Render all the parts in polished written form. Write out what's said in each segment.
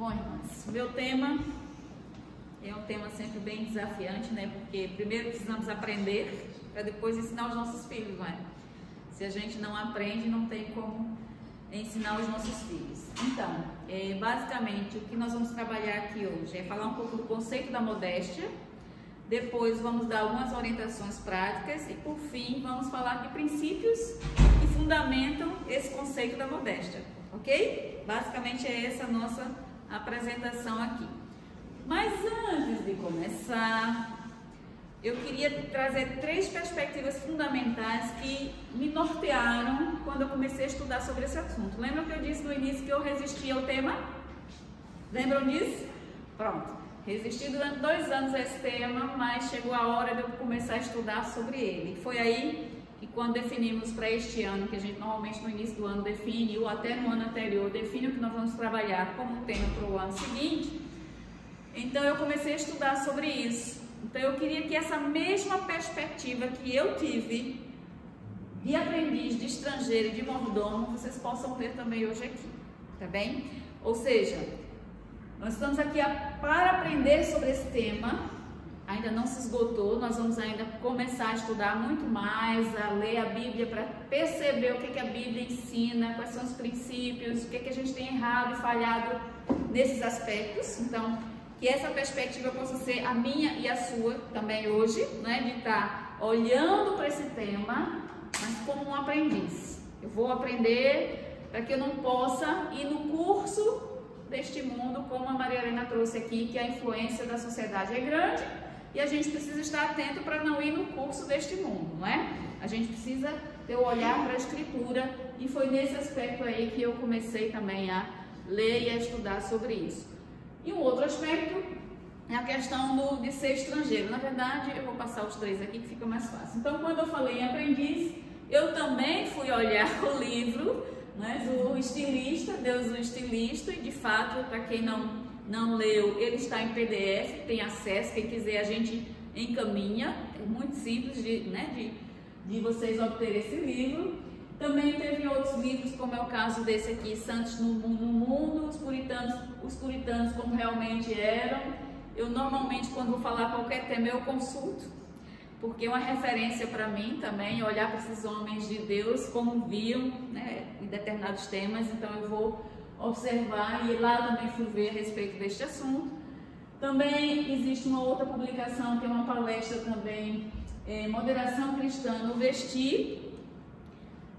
Bom, irmãs, meu tema é um tema sempre bem desafiante, né? Porque primeiro precisamos aprender para depois ensinar os nossos filhos, não é? Se a gente não aprende, não tem como ensinar os nossos filhos. Então, basicamente, o que nós vamos trabalhar aqui hoje é falar um pouco do conceito da modéstia, depois vamos dar algumas orientações práticas e, por fim, vamos falar de princípios que fundamentam esse conceito da modéstia, ok? Basicamente é essa a nossa apresentação aqui. Mas antes de começar, eu queria trazer 3 perspectivas fundamentais que me nortearam quando eu comecei a estudar sobre esse assunto. Lembram que eu disse no início que eu resisti ao tema? Lembram disso? Pronto. Resisti durante 2 anos a esse tema, mas chegou a hora de eu começar a estudar sobre ele. Foi aí que, quando definimos para este ano, que a gente normalmente no início do ano define, ou até no ano anterior, define o que nós vamos trabalhar como tema para o ano seguinte, então eu comecei a estudar sobre isso. Então eu queria que essa mesma perspectiva que eu tive de aprendiz, de estrangeiro e de mordomo, vocês possam ter também hoje aqui, tá bem? Ou seja, nós estamos aqui para aprender sobre esse tema, ainda não se esgotou, nós vamos ainda começar a estudar muito mais, a ler a Bíblia para perceber o que a Bíblia ensina, quais são os princípios, o que a gente tem errado e falhado nesses aspectos. Então, que essa perspectiva possa ser a minha e a sua também hoje, né, de estar olhando para esse tema, mas como um aprendiz. Eu vou aprender para que eu não possa ir no curso deste mundo, como a Maria Helena trouxe aqui, que a influência da sociedade é grande e a gente precisa estar atento para não ir no curso deste mundo, não é? A gente precisa ter o olhar para a Escritura e foi nesse aspecto aí que eu comecei também a ler e a estudar sobre isso. E um outro aspecto é a questão de ser estrangeiro. Na verdade, eu vou passar os 3 aqui que fica mais fácil. Então, quando eu falei em aprendiz, eu também fui olhar o livro, né, do estilista, Deus o Estilista, e de fato, para quem não leu, ele está em PDF, tem acesso, quem quiser a gente encaminha, é muito simples de vocês obterem esse livro. Também teve outros livros, como é o caso desse aqui, Santos no Mundo, os puritanos como realmente eram. Eu normalmente, quando vou falar qualquer tema, eu consulto, porque é uma referência para mim também, olhar para esses homens de Deus, como viam, né, em determinados temas. Então eu vou observar e lá também fui ver a respeito deste assunto. Também existe uma outra publicação, que é uma palestra também, Moderação Cristã no Vestir.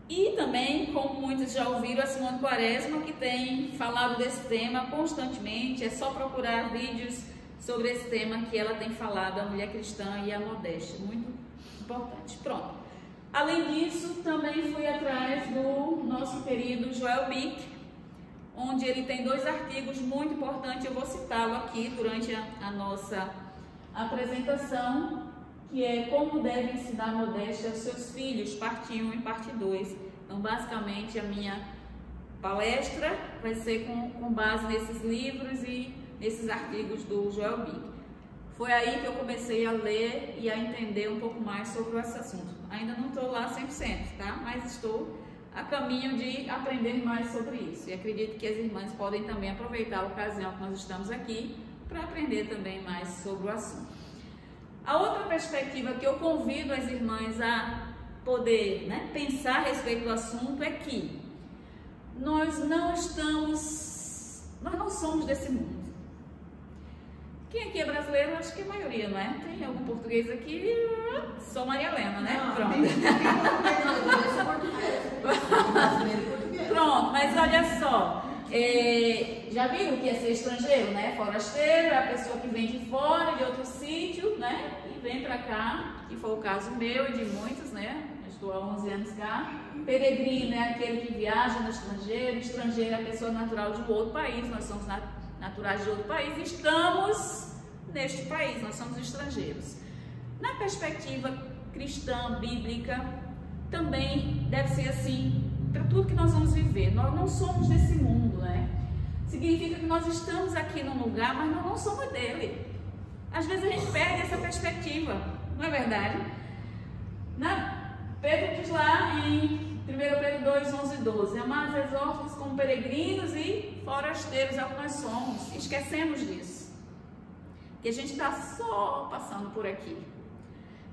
E também, como muitos já ouviram, a Simone Quaresma, que tem falado desse tema constantemente. É só procurar vídeos sobre esse tema que ela tem falado, a mulher cristã e a modéstia. Muito importante. Pronto. Além disso, também fui atrás do nosso querido Joel Bick, onde ele tem 2 artigos muito importantes. Eu vou citá-lo aqui durante a nossa apresentação, que é Como deve ensinar modéstia aos seus filhos, parte 1 e parte 2. Então, basicamente, a minha palestra vai ser com base nesses livros e nesses artigos do Joel Bick. Foi aí que eu comecei a ler e a entender um pouco mais sobre esse assunto. Ainda não estou lá 100%, tá? Mas estou a caminho de aprender mais sobre isso. E acredito que as irmãs podem também aproveitar a ocasião que nós estamos aqui para aprender também mais sobre o assunto. A outra perspectiva que eu convido as irmãs a poder, né, pensar a respeito do assunto é que nós não somos desse mundo. Quem aqui é brasileiro? Acho que a maioria, não é? Tem algum português aqui? Só Maria Helena, né? Não, pronto. Português. Pronto, mas olha só. Já viram o que é ser estrangeiro, né? Forasteiro é a pessoa que vem de fora, de outro sítio, né? E vem pra cá, que foi o caso meu e de muitos, né? Eu estou há 11 anos cá. Peregrino é aquele que viaja no estrangeiro. Estrangeiro é a pessoa natural de um outro país. Nós somos naturais de outro país e estamos neste país, nós somos estrangeiros. Na perspectiva cristã, bíblica, também deve ser assim para tudo que nós vamos viver. Nós não somos desse mundo, né? Significa que nós estamos aqui num lugar, mas nós não somos dele. Às vezes a gente perde essa perspectiva, não é verdade? Pedro diz lá em 1 Pedro 2, 11 e 12. Amados, exorto-vos como peregrinos e forasteiros é o que nós somos. Esquecemos disso. Que a gente está só passando por aqui.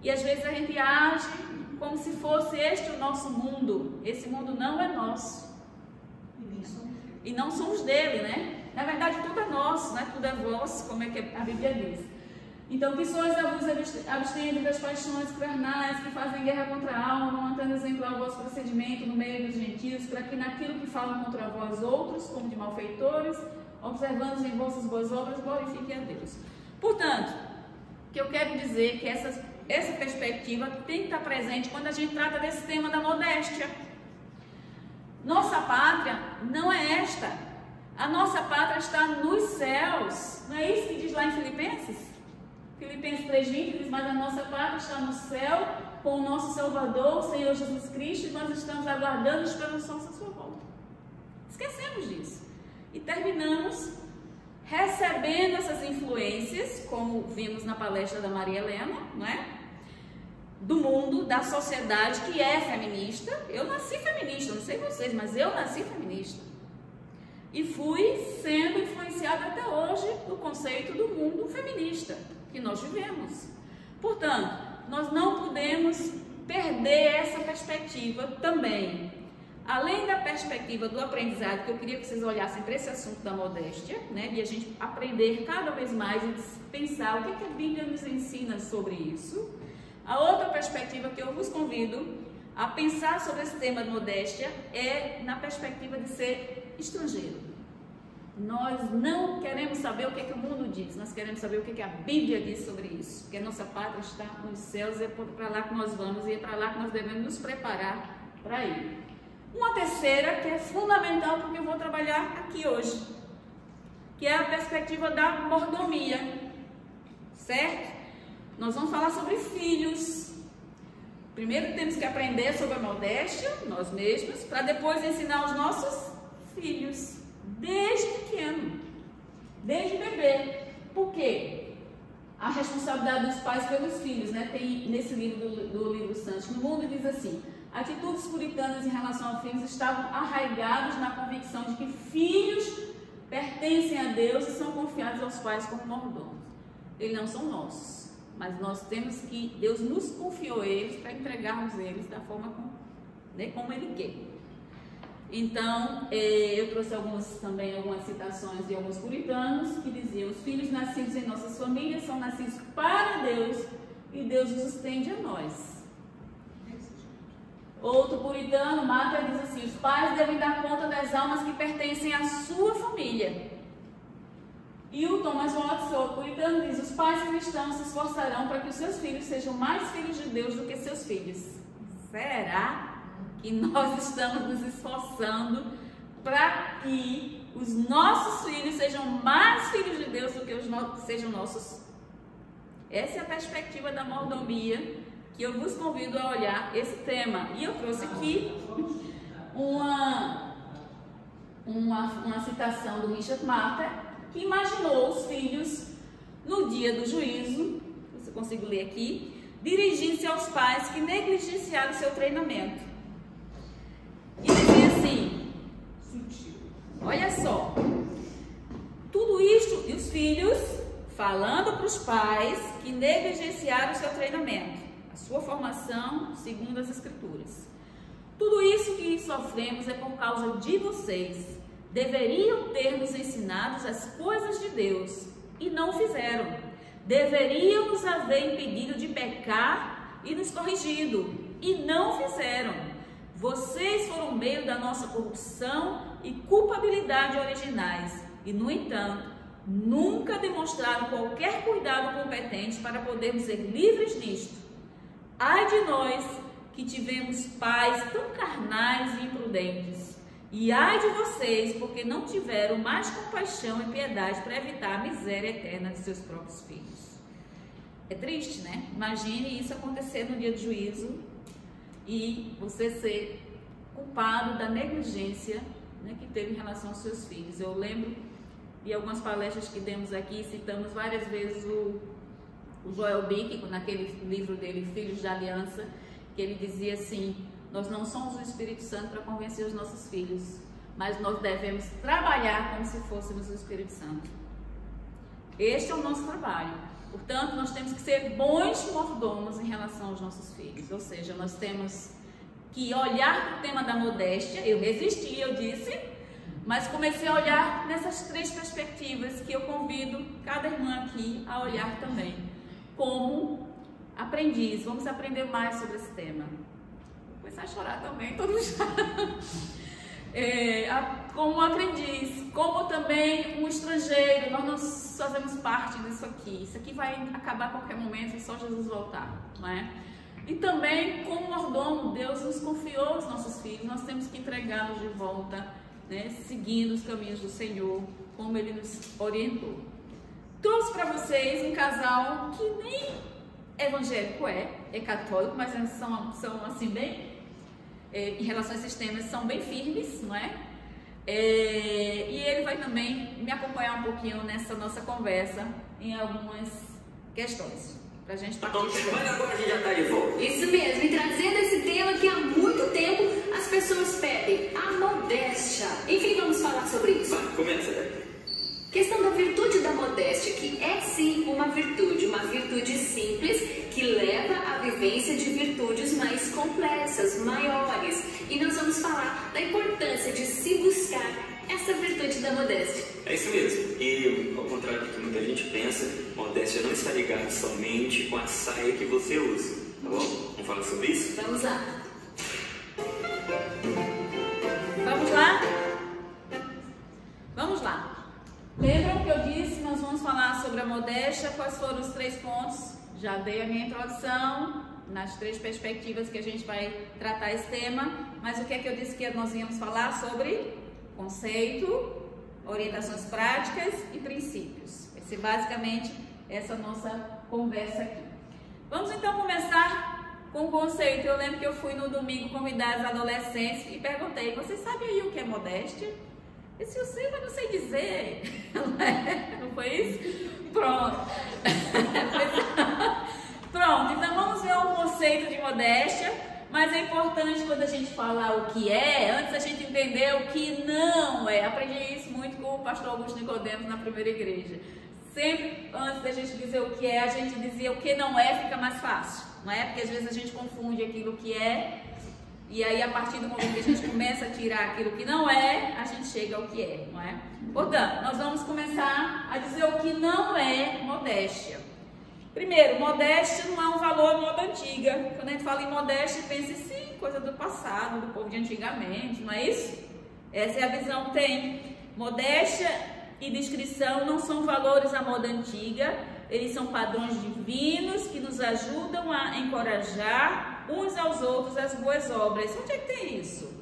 E às vezes a gente age como se fosse este o nosso mundo. Esse mundo não é nosso. E não somos dele, né? Na verdade, tudo é nosso, né? Tudo é vosso, como é que a Bíblia diz. Então, que sois a vos abstendo das paixões carnais que fazem guerra contra a alma, não mantendo exemplar o vosso procedimento no meio dos gentios, para que naquilo que falam contra vós outros, como de malfeitores, observando em vossas boas obras, glorifiquem a Deus. Portanto, o que eu quero dizer é que essa perspectiva tem que estar presente quando a gente trata desse tema da modéstia. Nossa pátria não é esta. A nossa pátria está nos céus. Não é isso que diz lá em Filipenses? Filipenses 3,20 diz: mas a nossa pátria está no céu, com o nosso Salvador, o Senhor Jesus Cristo, e nós estamos aguardando a esperança da sua volta. Esquecemos disso. E terminamos recebendo essas influências, como vimos na palestra da Maria Helena, não é? Do mundo, da sociedade que é feminista. Eu nasci feminista, não sei vocês, mas eu nasci feminista. E fui sendo influenciada até hoje no conceito do mundo feminista que nós vivemos. Portanto, nós não podemos perder essa perspectiva também. Além da perspectiva do aprendizado, que eu queria que vocês olhassem para esse assunto da modéstia, né? E a gente aprender cada vez mais e pensar o que a Bíblia nos ensina sobre isso. A outra perspectiva que eu vos convido a pensar sobre esse tema de modéstia é na perspectiva de ser estrangeiro. Nós não queremos saber o que o mundo diz, nós queremos saber o que a Bíblia diz sobre isso, porque a nossa pátria está nos céus, é para lá que nós vamos e é para lá que nós devemos nos preparar para ir. Uma terceira, que é fundamental porque eu vou trabalhar aqui hoje, que é a perspectiva da mordomia, certo? Nós vamos falar sobre filhos. Primeiro temos que aprender sobre a modéstia, nós mesmos, para depois ensinar os nossos filhos, desde pequeno, desde bebê. Por quê? A responsabilidade dos pais pelos filhos, né? Tem nesse livro do livro Santos no Mundo, diz assim: atitudes puritanas em relação a filhos estavam arraigadas na convicção de que filhos pertencem a Deus e são confiados aos pais como mordomos. Eles não são nossos, mas nós temos que, Deus nos confiou eles para entregarmos eles da forma como Ele quer. Então, eu trouxe algumas citações de alguns puritanos que diziam: os filhos nascidos em nossas famílias são nascidos para Deus e Deus os estende a nós. Outro puritano, Mata, diz assim: os pais devem dar conta das almas que pertencem à sua família. E o Thomas Watts, outro puritano, diz: os pais cristãos se esforçarão para que os seus filhos sejam mais filhos de Deus do que seus filhos. Será que nós estamos nos esforçando para que os nossos filhos sejam mais filhos de Deus do que sejam nossos? Essa é a perspectiva da mordomia que eu vos convido a olhar esse tema. E eu trouxe aqui uma citação do Richard Mata, que imaginou os filhos no dia do juízo, você consegue ler aqui, dirigindo-se aos pais que negligenciaram seu treinamento. E dizia assim, olha só, tudo isto, e os filhos falando para os pais que negligenciaram seu treinamento, a sua formação segundo as Escrituras. Tudo isso que sofremos é por causa de vocês. Deveriam ter nos ensinado as coisas de Deus e não fizeram. Deveriam nos haver impedido de pecar e nos corrigido e não fizeram. Vocês foram meio da nossa corrupção e culpabilidade originais e, no entanto, nunca demonstraram qualquer cuidado competente para podermos ser livres nisto. Ai de nós que tivemos pais tão carnais e imprudentes. E ai de vocês, porque não tiveram mais compaixão e piedade para evitar a miséria eterna de seus próprios filhos. É triste, né? Imagine isso acontecer no dia do juízo e você ser culpado da negligência, né, que teve em relação aos seus filhos. Eu lembro de algumas palestras que demos aqui, citamos várias vezes o Joel Bick, naquele livro dele, Filhos da Aliança, que ele dizia assim: Nós não somos o Espírito Santo para convencer os nossos filhos, mas nós devemos trabalhar como se fôssemos o Espírito Santo. Este é o nosso trabalho. Portanto, nós temos que ser bons mordomos em relação aos nossos filhos. Ou seja, nós temos que olhar para o tema da modéstia. Eu resisti, eu disse, mas comecei a olhar nessas 3 perspectivas que eu convido cada irmã aqui a olhar também. Como aprendiz, vamos aprender mais sobre esse tema. Vou começar a chorar também, todo mundo chora. Como aprendiz, como também um estrangeiro, nós não fazemos parte disso aqui. Isso aqui vai acabar a qualquer momento, é só Jesus voltar, não é? E também, como mordomo, Deus nos confiou os nossos filhos, nós temos que entregá-los de volta, né? Seguindo os caminhos do Senhor, como Ele nos orientou. Trouxe para vocês um casal que nem evangélico é católico, mas são assim bem... em relação a esses temas, são bem firmes, não é? E ele vai também me acompanhar um pouquinho nessa nossa conversa em algumas questões, pra gente partir. Mas agora a gente já tá de volta. Isso mesmo, e trazendo esse tema que há muito tempo as pessoas pedem, a modéstia. Enfim, vamos falar sobre isso. Vai, começa, né? Questão da virtude da modéstia, que é sim uma virtude simples, que leva à vivência de virtudes mais complexas, maiores. E nós vamos falar da importância de se buscar essa virtude da modéstia. É isso mesmo. E ao contrário do que muita gente pensa, modéstia não está ligada somente com a saia que você usa. Tá bom? Vamos falar sobre isso? Vamos lá. Vamos lá? Vamos lá. Lembram que eu disse, nós vamos falar sobre a modéstia, quais foram os 3 pontos? Já dei a minha introdução nas 3 perspectivas que a gente vai tratar esse tema, mas o que é que eu disse que nós íamos falar sobre? Conceito, orientações práticas e princípios. Vai ser basicamente essa nossa conversa aqui. Vamos então começar com o conceito. Eu lembro que eu fui no domingo convidar os adolescentes e perguntei, vocês sabem aí o que é modéstia? Eu disse, eu sei, mas não sei dizer. Não foi isso? Pronto. Pronto, então vamos ver o conceito de modéstia, mas é importante quando a gente falar o que é, antes a gente entender o que não é. Aprendi isso muito com o pastor Augusto Nicodemos na primeira igreja. Sempre antes da gente dizer o que é, a gente dizia o que não é, fica mais fácil, não é? Porque às vezes a gente confunde aquilo que é, e aí a partir do momento que a gente começa a tirar aquilo que não é, a gente chega ao que é, não é? Portanto, nós vamos começar a dizer o que não é modéstia. Primeiro, modéstia não é um valor moda antiga. Quando a gente fala em modéstia, pensa sim, coisa do passado, do povo de antigamente, não é isso? Essa é a visão que tem. Modéstia e discrição não são valores à moda antiga, eles são padrões divinos que nos ajudam a encorajar uns aos outros as boas obras. Onde é que tem isso?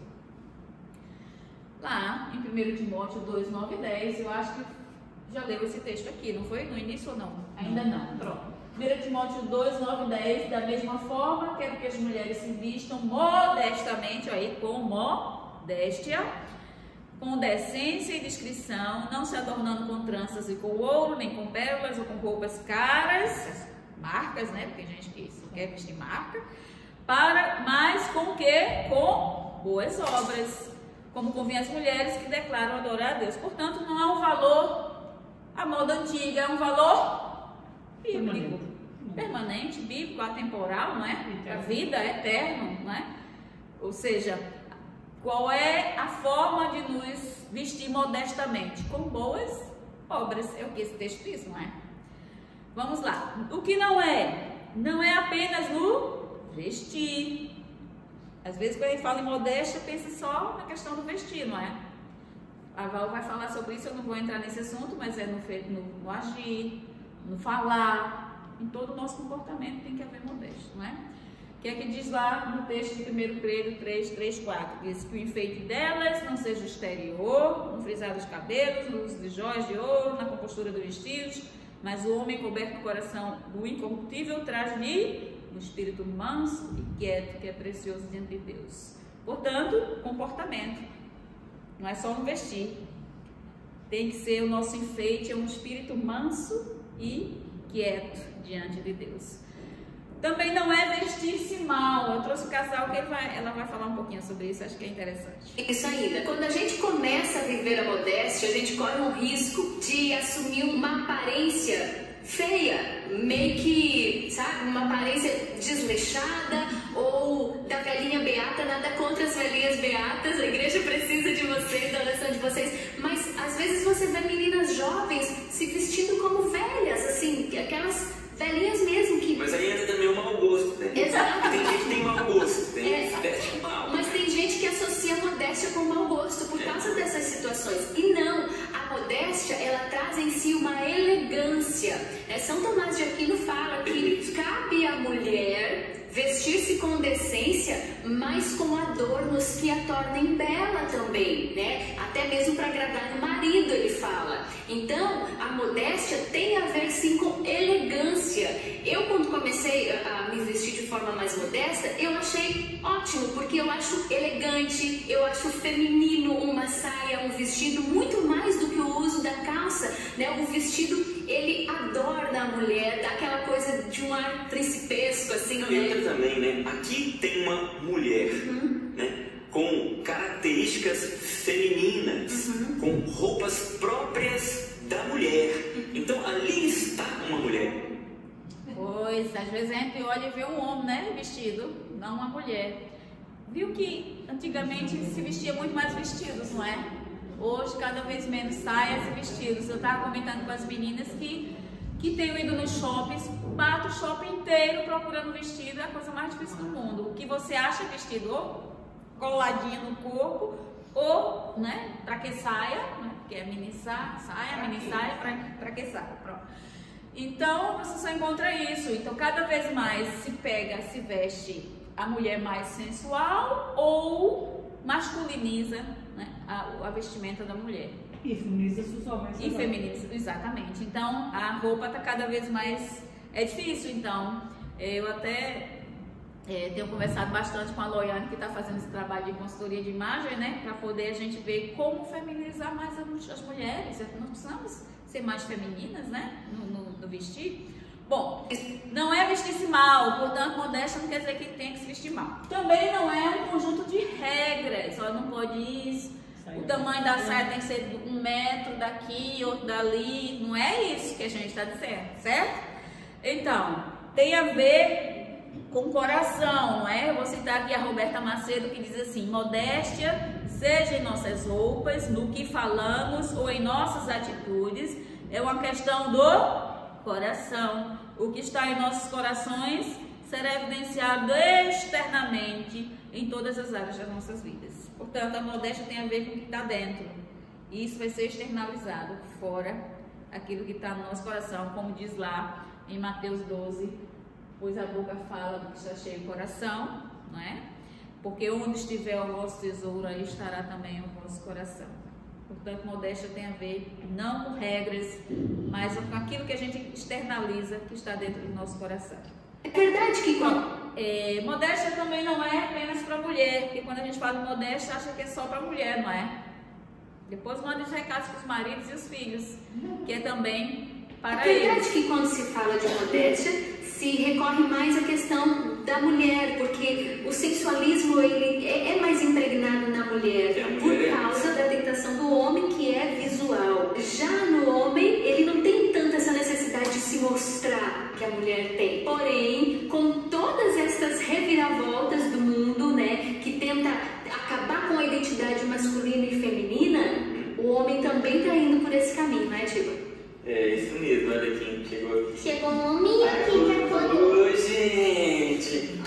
Lá em 1 Timóteo 2, 9 e 10, eu acho que já leu esse texto aqui, não foi? No início ou não? Ainda não, pronto. 1 Timóteo 2, 9 e 10, da mesma forma, quero que as mulheres se vistam modestamente, aí, com modéstia, com decência e discrição, não se adornando com tranças e com ouro, nem com pérolas ou com roupas caras, marcas, né? Porque a gente que quer vestir marca, mas com o quê? Com boas obras, como convém às mulheres que declaram adorar a Deus. Portanto, não é um valor à moda antiga, é um valor bíblico, permanente, bíblico, atemporal, não é? A vida é eterna, não é? Ou seja, qual é a forma de nos vestir modestamente? Com boas obras. É o que esse texto diz, não é? Vamos lá. O que não é? Não é apenas no vestir. Às vezes, quando a gente fala em modéstia, pensa só na questão do vestir, não é? A Val vai falar sobre isso, eu não vou entrar nesse assunto, mas é no agir, no falar, em todo o nosso comportamento tem que haver modéstia, não é? O que é que diz lá no texto de 1 Pedro 3, 3, 4? Diz que o enfeite delas não seja o exterior, no frisar dos cabelos, no uso de jóias de ouro, na compostura dos vestidos, mas o homem coberto no coração do incorruptível traz-lhe um espírito manso e quieto, que é precioso diante de Deus. Portanto, comportamento, não é só no vestir. Tem que ser o nosso enfeite, é um espírito manso e quieto diante de Deus. Também não é vestir-se mal. Eu trouxe o casal que ela vai falar um pouquinho sobre isso, acho que é interessante. Isso ainda. Quando a gente começa a viver a modéstia, a gente corre um risco de assumir uma aparência feia, meio que, sabe, uma aparência desleixada, ou da velhinha beata. Nada contra as velhinhas beatas, a igreja precisa de vocês, da oração de vocês, mas às vezes você vê meninas jovens se vestindo como velhas, assim, aquelas velhinhas mesmo que... Mas aí entra também o mau gosto, né? Exato. Tem gente que tem mau gosto, tem gente que veste mal. Mas tem gente que associa a modéstia com mau gosto por causa dessas situações. E não, a modéstia, ela traz em si uma elegância. São Tomás de Aquino fala que cabe à mulher vestir-se com decência, mas com adornos que a tornem bela também, né? Até mesmo para agradar o marido, ele fala. Então, a modéstia tem a ver sim com elegância. Eu, quando comecei a me vestir de forma mais modesta, eu achei ótimo, porque eu acho elegante, eu acho feminino uma saia, um vestido, muito mais do que o uso da calça, né? O vestido, ele adorna a mulher, dá aquela coisa de um ar principesco, assim, né? Também, né? Aqui tem uma mulher, né? Com características femininas, com roupas próprias da mulher. Então ali está uma mulher. Pois, às vezes a gente olha e vê um homem, né, vestido, não uma mulher. Viu que antigamente se vestia muito mais vestidos, não é? Hoje cada vez menos saias e vestidos. Eu estava comentando com as meninas que tenho ido nos shoppings, bato o shopping inteiro procurando vestido, é a coisa mais difícil do mundo. O que você acha vestido ou coladinho no corpo, ou, né, pra que saia, né, porque é mini saia, pra que saia, pronto. Então, você só encontra isso. Então, cada vez mais se veste a mulher mais sensual ou masculiniza, né, a vestimenta da mulher. E feminiza sexualmente. E feminiza, exatamente. Então, a roupa está cada vez mais... É difícil, então. Eu até tenho conversado bastante com a Loiane, que está fazendo esse trabalho de consultoria de imagem, né? Para poder a gente ver como feminizar mais as mulheres. Nós precisamos ser mais femininas, né? No vestir. Bom, não é vestir-se mal, portanto, modéstia não quer dizer que tem que se vestir mal. Também não é um conjunto de regras. Ó, não pode isso. O tamanho da saia tem que ser 1 metro daqui, outro dali. Não é isso que a gente está dizendo, certo? Então, tem a ver com o coração, não é? Eu vou citar aqui a Roberta Macedo, que diz assim: modéstia, seja em nossas roupas, no que falamos ou em nossas atitudes, é uma questão do coração. O que está em nossos corações será evidenciado externamente em todas as áreas das nossas vidas. Portanto, a modéstia tem a ver com o que está dentro. E isso vai ser externalizado fora, aquilo que está no nosso coração, como diz lá em Mateus 12, pois a boca fala do que está cheio o coração, não é? Porque onde estiver o vosso tesouro, aí estará também o vosso coração. Portanto, modéstia tem a ver não com regras, mas com aquilo que a gente externaliza, que está dentro do nosso coração. É verdade que modéstia também não é apenas para mulher, porque quando a gente fala de modéstia, acha que é só para mulher, não é? Depois manda os recados para os maridos e os filhos, que é também para eles. É verdade que quando se fala de modéstia, se recorre mais à questão da mulher, porque o sexualismo ele é mais impregnado na mulher por causa da tentação do homem, que é visual. Já no homem, ele não tem tanta essa necessidade de se mostrar que a mulher tem. Porém, com todas essas reviravoltas do mundo, né, que tenta acabar com a identidade masculina e feminina, o homem também está indo por esse caminho, não é, Tiba? É isso mesmo, olha quem chegou aqui. Chegou um homem aqui que acordou. Oi, gente!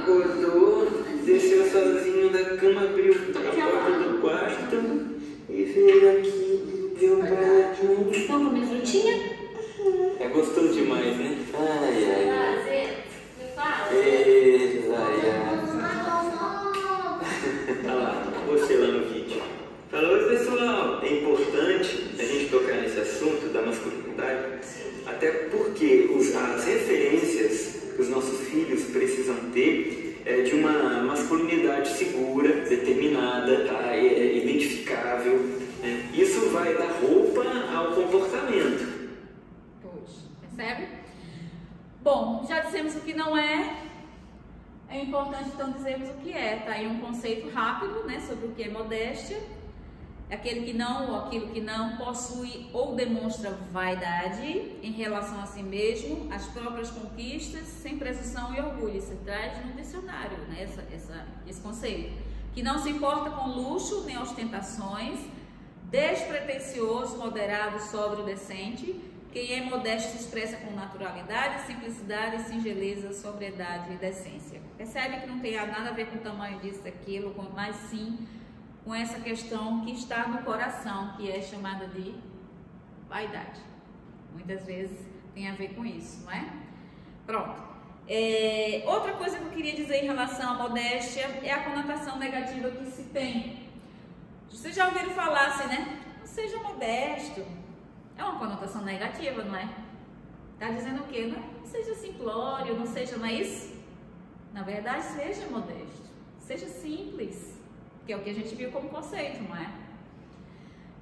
Acordou, desceu sozinho da cama, abriu a porta do quarto e veio aqui ver o prato. Vamos comer frutinha? É gostoso demais, né? Ai, ai, ai. Me fala. Olha lá, postei lá no vídeo. Fala, oi pessoal, é importante a gente tocar nesse assunto da masculinidade, até porque as referências que os nossos filhos precisam ter é de uma masculinidade segura, determinada, tá? Identificável, né? Isso vai dar roupa ao comportamento. Pois, percebe? Bom, já dissemos o que não é. É importante então dizermos o que é. Tá aí um conceito rápido, né, sobre o que é modéstia. Aquele que não, ou aquilo que não possui ou demonstra vaidade em relação a si mesmo, as próprias conquistas, sem presunção e orgulho. Isso traz no dicionário, né, esse conceito. Que não se importa com luxo nem ostentações, despretensioso, moderado, sóbrio, decente. Quem é modesto se expressa com naturalidade, simplicidade, singeleza, sobriedade e decência. Percebe que não tem nada a ver com o tamanho disso, daquilo, mas sim com essa questão que está no coração, que é chamada de vaidade. Muitas vezes tem a ver com isso, não é? Pronto. Outra coisa que eu queria dizer em relação à modéstia é a conotação negativa que se tem. Vocês já ouviram falar assim, né? Não seja modesto. É uma conotação negativa, não é? Está dizendo o quê? Não seja simplório, não seja, não é isso? Na verdade, seja modesto, seja simples, que é o que a gente viu como conceito, não é?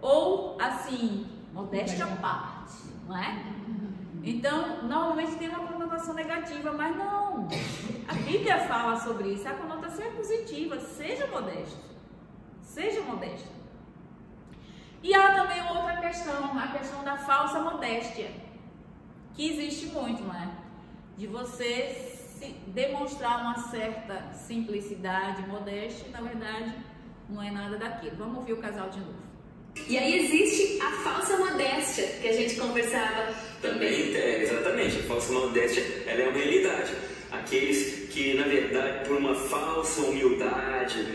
Ou, assim, modéstia à parte, não é? Então, normalmente tem uma conotação negativa, mas não. A Bíblia fala sobre isso, a conotação é positiva, seja modesto, seja modesto. E há também outra questão, a questão da falsa modéstia, que existe muito, não é? De você demonstrar uma certa simplicidade, modéstia, e na verdade não é nada daquilo. Vamos ouvir o casal de novo. E aí existe a falsa modéstia, que a gente conversava também. Exatamente, a falsa modéstia, ela é uma realidade. Aqueles que, na verdade, por uma falsa humildade,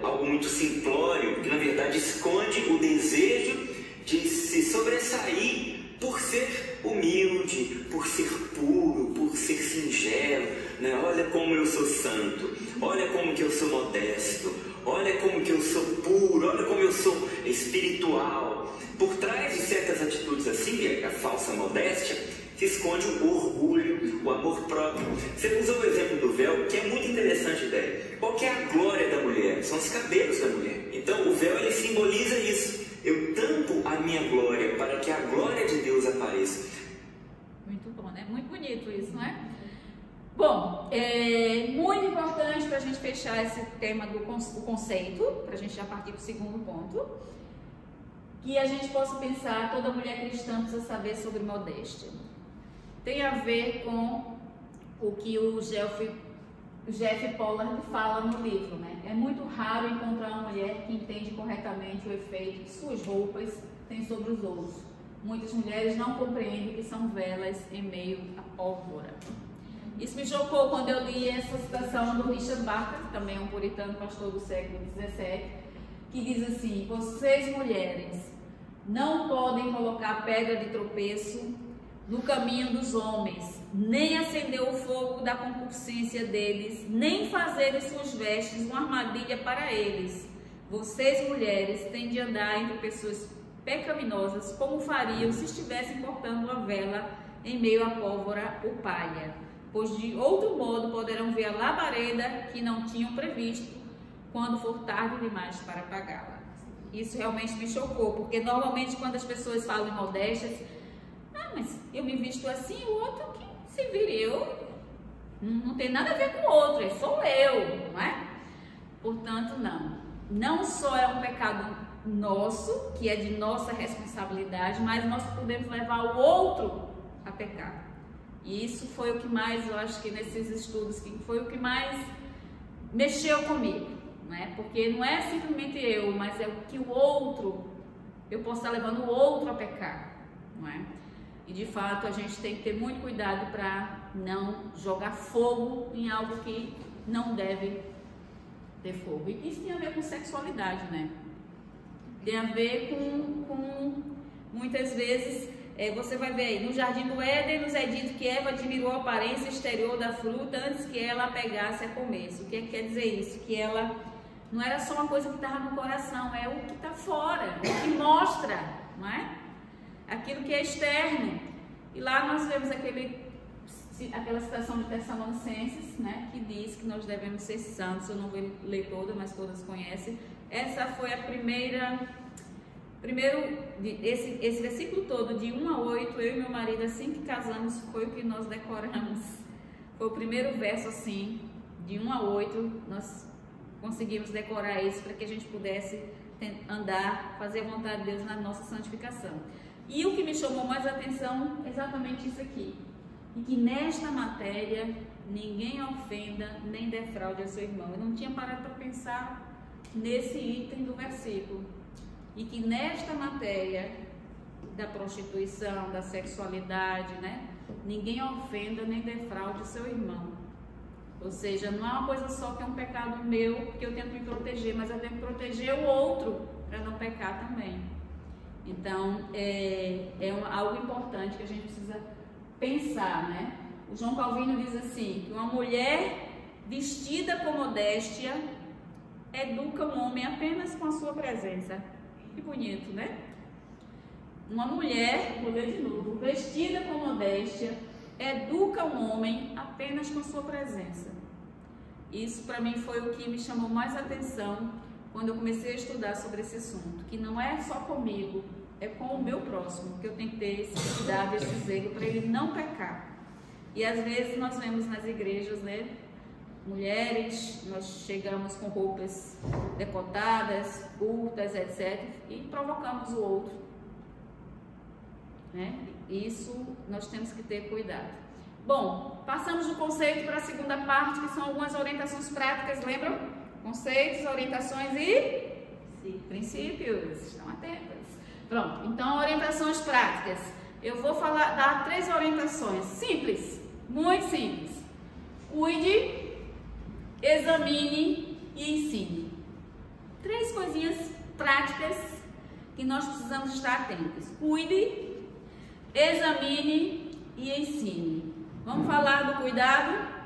algo muito simplório, que na verdade esconde o desejo de se sobressair por ser humilde, por ser puro, por ser singelo, né? Olha como eu sou santo, olha como que eu sou modesto, olha como que eu sou puro, olha como eu sou espiritual. Por trás de certas atitudes assim, a falsa modéstia, se esconde o orgulho, o amor próprio. Você usou o exemplo do véu, que é muito interessante ideia. Qual que é a glória da mulher? São os cabelos da mulher. Então o véu, ele simboliza isso. Eu tampo a minha glória para que a glória de Deus apareça. Muito bom, né? Muito bonito isso, não é? Bom, é muito importante para a gente fechar esse tema do conceito, para a gente já partir para o segundo ponto, que a gente possa pensar, toda mulher cristã precisa saber sobre modéstia. Tem a ver com o que o Jeff Pollard fala no livro, né? É muito raro encontrar uma mulher que entende corretamente o efeito que suas roupas têm sobre os outros. Muitas mulheres não compreendem que são velas em meio à pólvora. Isso me chocou quando eu li essa citação do Richard Barker, que também é um puritano pastor do século XVII, que diz assim: vocês mulheres não podem colocar pedra de tropeço no caminho dos homens, nem acender o fogo da concupiscência deles, nem fazer de suas vestes uma armadilha para eles. Vocês, mulheres, têm de andar entre pessoas pecaminosas, como fariam se estivessem cortando uma vela em meio à pólvora ou palha, pois de outro modo poderão ver a labareda que não tinham previsto quando for tarde demais para apagá-la. Isso realmente me chocou, porque normalmente quando as pessoas falam em modéstias, mas eu me visto assim, o outro que se vire, eu não tem nada a ver com o outro, sou eu, não é? Portanto, não só é um pecado nosso, que é de nossa responsabilidade, mas nós podemos levar o outro a pecar. E isso foi o que mais, eu acho que nesses estudos, que foi o que mais mexeu comigo, não é? Porque não é simplesmente eu, mas é o que o outro, eu posso estar levando o outro a pecar, não é? E de fato a gente tem que ter muito cuidado para não jogar fogo em algo que não deve ter fogo. E isso tem a ver com sexualidade, né? Tem a ver com muitas vezes, você vai ver aí, no Jardim do Éden nos é dito que Eva admirou a aparência exterior da fruta antes que ela a pegasse a comer. O que quer dizer isso? Que ela não era só uma coisa que estava no coração, é o que está fora, o que mostra, não é? Aquilo que é externo. E lá nós vemos aquela citação de Tessalonicenses, né, que diz que nós devemos ser santos. Eu não vou ler toda, mas todas conhecem. Essa foi a primeira Primeiro, esse versículo todo, de 1 a 8, eu e meu marido, assim que casamos, foi o que nós decoramos. Foi o primeiro verso, assim, de 1 a 8, nós conseguimos decorar isso para que a gente pudesse andar, fazer a vontade de Deus na nossa santificação. E o que me chamou mais a atenção é exatamente isso aqui. E que nesta matéria ninguém ofenda nem defraude a seu irmão. Eu não tinha parado para pensar nesse item do versículo. E que nesta matéria da prostituição, da sexualidade, né, ninguém ofenda nem defraude o seu irmão. Ou seja, não é uma coisa só que é um pecado meu, que eu tento me proteger, mas eu tenho que proteger o outro para não pecar também. Então, algo importante que a gente precisa pensar, né? O João Calvino diz assim, que uma mulher vestida com modéstia educa um homem apenas com a sua presença. Que bonito, né? Uma mulher, vou ler de novo, vestida com modéstia, educa um homem apenas com a sua presença. Isso para mim foi o que me chamou mais atenção quando eu comecei a estudar sobre esse assunto, que não é só comigo, é com o meu próximo, que eu tenho que ter esse cuidado, esse zelo para ele não pecar. E às vezes nós vemos nas igrejas, né, mulheres, nós chegamos com roupas decotadas, curtas, etc, e provocamos o outro, né? Isso nós temos que ter cuidado. Bom, passamos do conceito para a segunda parte, que são algumas orientações práticas, lembram? Conceitos, orientações e princípios. Estão atentas. Pronto, então orientações práticas. Eu vou dar 3 orientações simples, muito simples. Cuide, examine e ensine. 3 coisinhas práticas que nós precisamos estar atentos. Cuide, examine e ensine. Vamos falar do cuidado?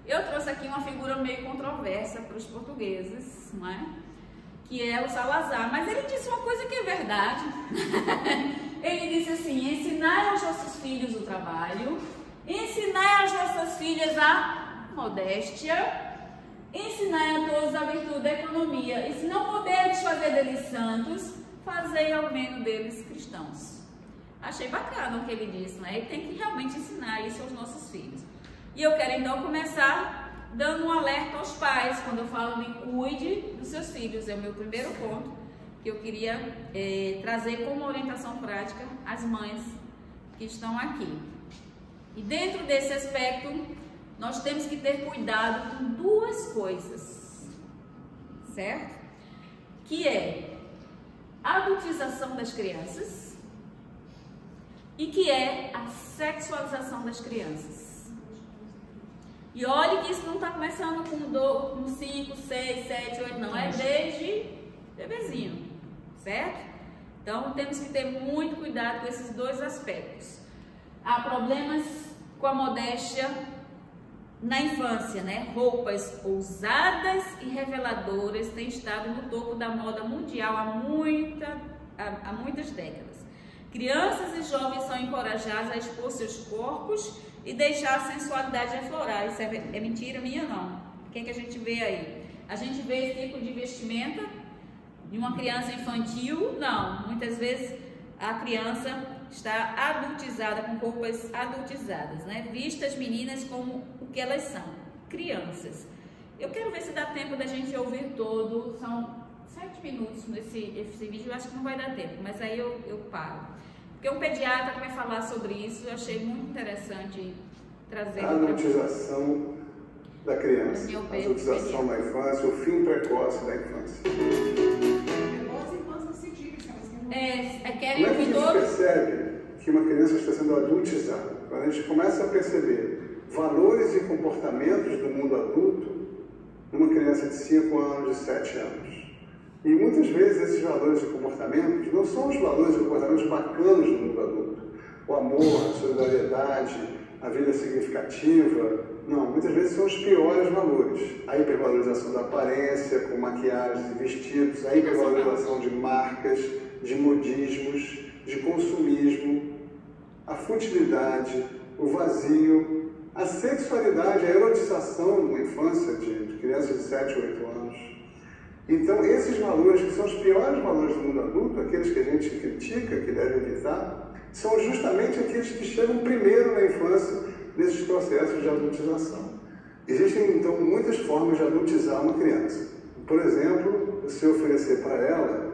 Eu trouxe aqui uma figura meio controversa para os portugueses, não é? Que é o Salazar, mas ele disse uma coisa que é verdade. Ele disse assim: ensinai aos nossos filhos o trabalho, ensinai às nossas filhas a modéstia, ensinai a todos a virtude da economia, e se não puderdes fazer deles santos, fazei ao menos deles cristãos. Achei bacana o que ele disse, né? E tem que realmente ensinar isso aos nossos filhos. E eu quero então começar dando um alerta aos pais, quando eu falo de cuide dos seus filhos. É o meu primeiro ponto que eu queria trazer como orientação prática às mães que estão aqui. E dentro desse aspecto, nós temos que ter cuidado com 2 coisas, certo? Que é a adultização das crianças e que é a sexualização das crianças. E olhe que isso não está começando com 5, 6, 7, 8, não. É desde bebezinho, certo? Então, temos que ter muito cuidado com esses 2 aspectos. Há problemas com a modéstia na infância, né? Roupas ousadas e reveladoras têm estado no topo da moda mundial há muitas décadas. Crianças e jovens são encorajados a expor seus corpos e deixar a sensualidade aflorar. Isso é mentira minha, não. O que é que a gente vê aí? A gente vê esse tipo de vestimenta de uma criança infantil? Não. Muitas vezes a criança está adultizada, com roupas adultizadas, né? Vista as meninas como o que elas são, crianças. Eu quero ver se dá tempo da gente ouvir todo. São 7 minutos nesse vídeo, eu acho que não vai dar tempo, mas aí eu paro. Porque um pediatra que vai falar sobre isso, eu achei muito interessante trazer. A adultização da criança, a adultização da infância, o fim precoce da infância. Querem ouvir todos? Como é que a gente percebe que uma criança está sendo adultizada? Quando a gente começa a perceber valores e comportamentos do mundo adulto numa criança de 5 anos, de 7 anos. E muitas vezes esses valores e comportamentos não são os valores e comportamentos bacanas do mundo adulto. O amor, a solidariedade, a vida significativa. Não, muitas vezes são os piores valores. A hipervalorização da aparência, com maquiagens e vestidos, a hipervalorização de marcas, de modismos, de consumismo, a futilidade, o vazio, a sexualidade, a erotização na infância de crianças de 7, 8 anos. Então, esses valores, que são os piores valores do mundo adulto, aqueles que a gente critica, que deve evitar, são justamente aqueles que chegam primeiro na infância, nesses processos de adultização. Existem, então, muitas formas de adultizar uma criança. Por exemplo, você oferecer para ela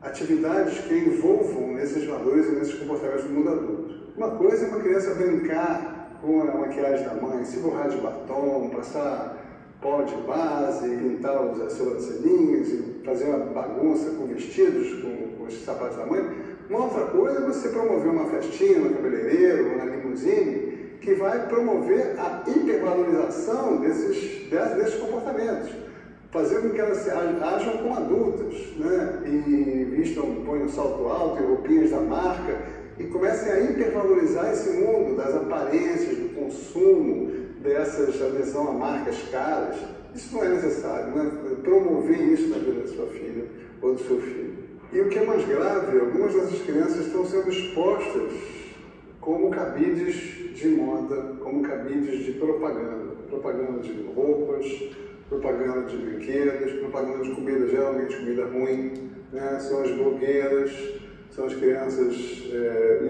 atividades que envolvam esses valores e nesses comportamentos do mundo adulto. Uma coisa é uma criança brincar com a maquiagem da mãe, se borrar de batom, passar pó de base, pintar as sobrancelhinhas e fazer uma bagunça com vestidos, com os sapatos da mãe. Uma outra coisa é você promover uma festinha no cabeleireiro ou na limusine que vai promover a hipervalorização desses comportamentos, fazer com que elas ajam como adultas, né? E vistam, põem um salto alto e roupinhas da marca e comecem a hipervalorizar esse mundo das aparências, do consumo, dessas adesão a marcas caras. Isso não é necessário, né? Promover isso na vida da sua filha ou do seu filho. E o que é mais grave, algumas dessas crianças estão sendo expostas como cabides de moda, como cabides de propaganda. Propaganda de roupas, propaganda de brinquedos, propaganda de comida, geralmente comida ruim, né? São as blogueiras, são as crianças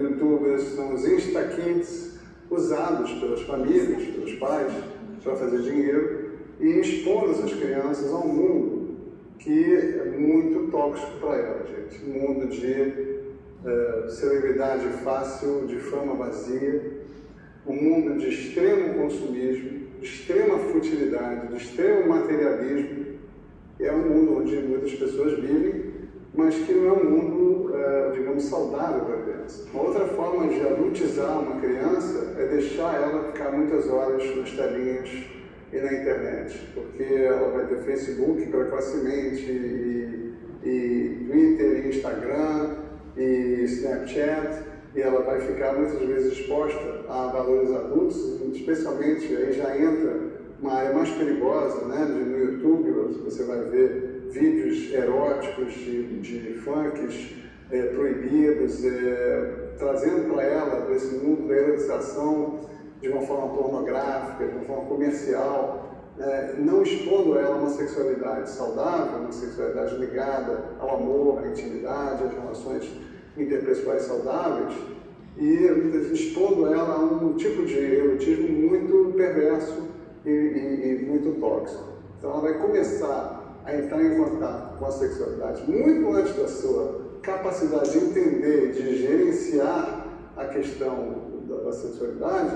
youtubers, são os Insta-Kids, usados pelas famílias, pelos pais, para fazer dinheiro e expondo essas crianças a um mundo que é muito tóxico para elas, gente. Um mundo de celebridade fácil, de fama vazia, um mundo de extremo consumismo, de extrema futilidade, de extremo materialismo. É um mundo onde muitas pessoas vivem, mas que não é um mundo, digamos, saudável para a criança. Uma outra forma de adultizar uma criança é deixar ela ficar muitas horas nas telinhas e na internet, porque ela vai ter Facebook precocemente, e Twitter, e Instagram, e Snapchat, e ela vai ficar muitas vezes exposta a valores adultos, especialmente aí já entra uma área mais perigosa, né? No YouTube você vai ver vídeos eróticos de funks proibidos, trazendo para ela, para esse mundo da erotização de uma forma pornográfica, de uma forma comercial, não expondo ela a uma sexualidade saudável, uma sexualidade ligada ao amor, à intimidade, às relações interpessoais saudáveis, e expondo ela a um tipo de erotismo muito perverso e muito tóxico. Então ela vai começar a entrar em contato com a sexualidade muito antes da sua capacidade de entender e de gerenciar a questão da sexualidade,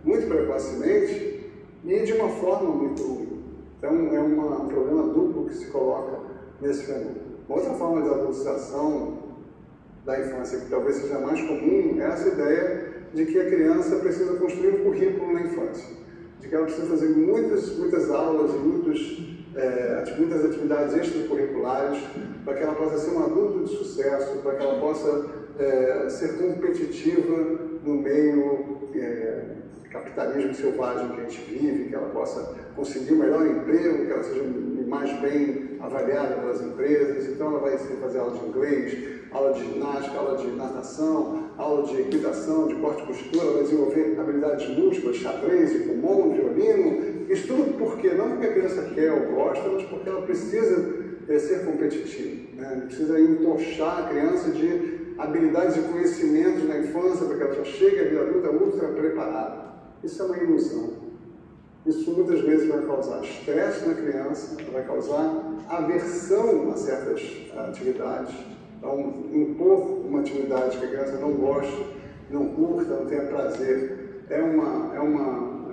muito precocemente e de uma forma muito ruim. Então é um problema duplo que se coloca nesse fenômeno. Uma outra forma de adultização da infância, que talvez seja mais comum, é essa ideia de que a criança precisa construir um currículo na infância, de que ela precisa fazer muitas aulas e muitas atividades extracurriculares para que ela possa ser um adulto de sucesso, para que ela possa ser competitiva no meio capitalismo selvagem que a gente vive, que ela possa conseguir o melhor emprego, que ela seja mais bem avaliada pelas empresas. Então ela vai fazer aula de inglês, aula de ginástica, aula de natação, aula de equitação, de corte e costura, vai desenvolver habilidades múltiplas, xadrez, pulmão, violino. Isso tudo porque não porque a criança quer ou gosta, mas porque ela precisa ser competitiva, né? Precisa entochar a criança de habilidades e conhecimentos na infância para que ela já chegue à vida adulta ultra preparada. Isso é uma ilusão. Isso muitas vezes vai causar estresse na criança, vai causar aversão a certas atividades. Então, impor uma atividade que a criança não goste, não curta, não tenha prazer, é uma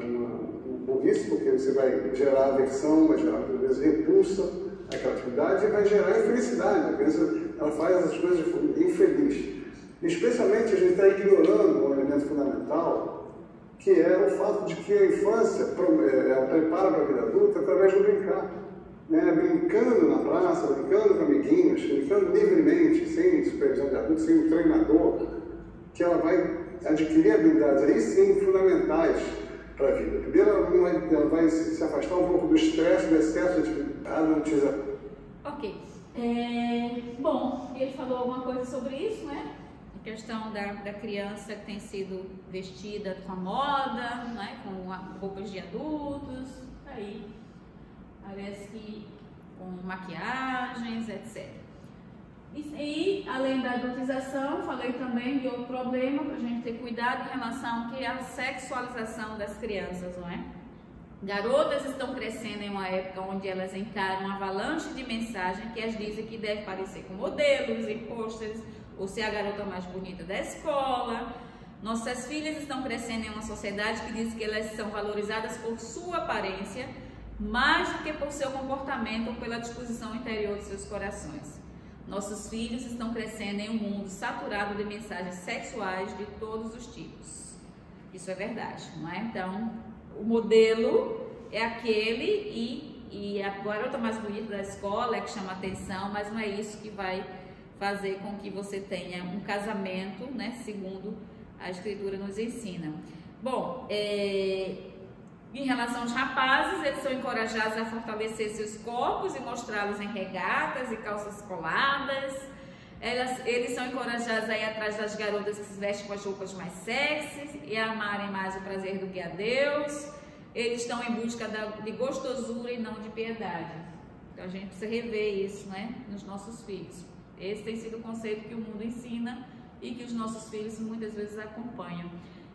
burrice, porque você vai gerar aversão, vai gerar, às vezes, repulsa àquela atividade e vai gerar infelicidade. A criança ela faz essas coisas infeliz. Especialmente a gente está ignorando um elemento fundamental, que é o fato de que a infância ela prepara para a vida adulta através do brincar. Né? Brincando na praça, brincando com amiguinhos, brincando livremente, sem supervisão de adultos, sem um treinador, que ela vai adquirir habilidades aí sim fundamentais para a vida. Primeiro, ela vai se afastar um pouco do estresse, do excesso de adultização. Ok. Bom, ele falou alguma coisa sobre isso, né? A questão da criança que tem sido vestida com a moda, né? Com roupas de adultos. Aí parece que com maquiagens, etc. E além da adultização, falei também de outro problema para a gente ter cuidado em relação que é a sexualização das crianças, não é? Garotas estão crescendo em uma época onde elas encaram uma avalanche de mensagens que as dizem que deve parecer com modelos e pôsteres, ou ser a garota mais bonita da escola. Nossas filhas estão crescendo em uma sociedade que diz que elas são valorizadas por sua aparência, mais do que por seu comportamento ou pela disposição interior de seus corações. Nossos filhos estão crescendo em um mundo saturado de mensagens sexuais de todos os tipos. Isso é verdade, não é? Então, o modelo é aquele e a garota mais bonita da escola é que chama atenção, mas não é isso que vai fazer com que você tenha um casamento, né? Segundo a Escritura nos ensina. Bom, em relação aos rapazes, eles são encorajados a fortalecer seus corpos e mostrá-los em regatas e calças coladas. Eles são encorajados a ir atrás das garotas que se vestem com as roupas mais sexys e a amarem mais o prazer do que a Deus. Eles estão em busca de gostosura e não de piedade. Então a gente precisa rever isso, né, nos nossos filhos. Esse tem sido o conceito que o mundo ensina e que os nossos filhos muitas vezes acompanham.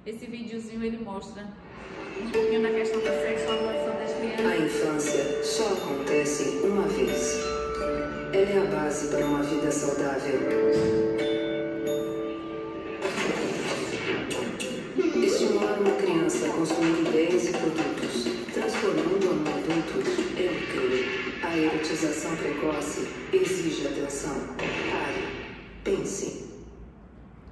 Esse videozinho ele mostra um pouquinho da questão da sexualização das crianças. A infância só acontece uma vez. Ela é a base para uma vida saudável. Estimular uma criança a consumir bens e produtos, transformando-a no adulto, é um crime. A erotização precoce exige atenção. Pare. Pense.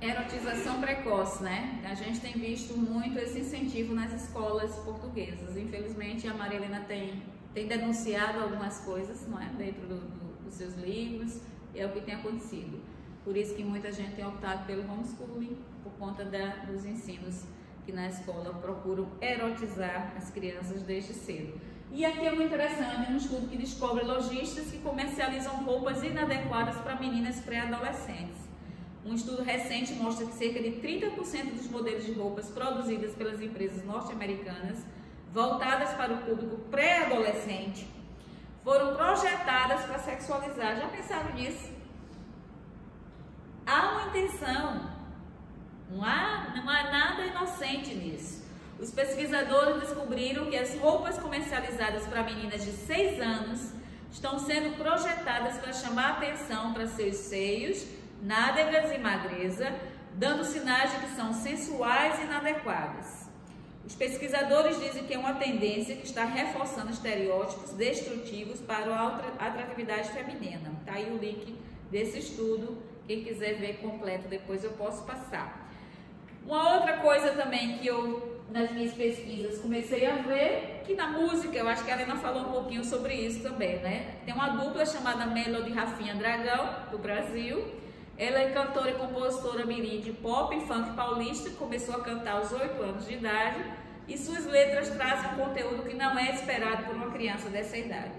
Erotização precoce, né? A gente tem visto muito esse incentivo nas escolas portuguesas. Infelizmente, a Maria Helena tem denunciado algumas coisas, não é? Dentro dos seus livros, é o que tem acontecido. Por isso que muita gente tem optado pelo homeschooling, por conta dos ensinos que na escola procuram erotizar as crianças desde cedo. E aqui é muito interessante, um estudo que descobre lojistas que comercializam roupas inadequadas para meninas pré-adolescentes. Um estudo recente mostra que cerca de 30% dos modelos de roupas produzidas pelas empresas norte-americanas, voltadas para o público pré-adolescente, foram projetadas para sexualizar. Já pensaram nisso? Há uma intenção, não há nada inocente nisso. Os pesquisadores descobriram que as roupas comercializadas para meninas de 6 anos estão sendo projetadas para chamar atenção para seus seios, nádegas e magreza, dando sinais de que são sensuais e inadequadas. Os pesquisadores dizem que é uma tendência que está reforçando estereótipos destrutivos para a atratividade feminina. Está aí o link desse estudo, quem quiser ver completo depois eu posso passar. Uma outra coisa também que eu, nas minhas pesquisas, comecei a ver, que na música, eu acho que a Helena falou um pouquinho sobre isso também, né? Tem uma dupla chamada Melody Rafinha Dragão, do Brasil. Ela é cantora e compositora mirim de pop e funk paulista, começou a cantar aos 8 anos de idade e suas letras trazem um conteúdo que não é esperado por uma criança dessa idade.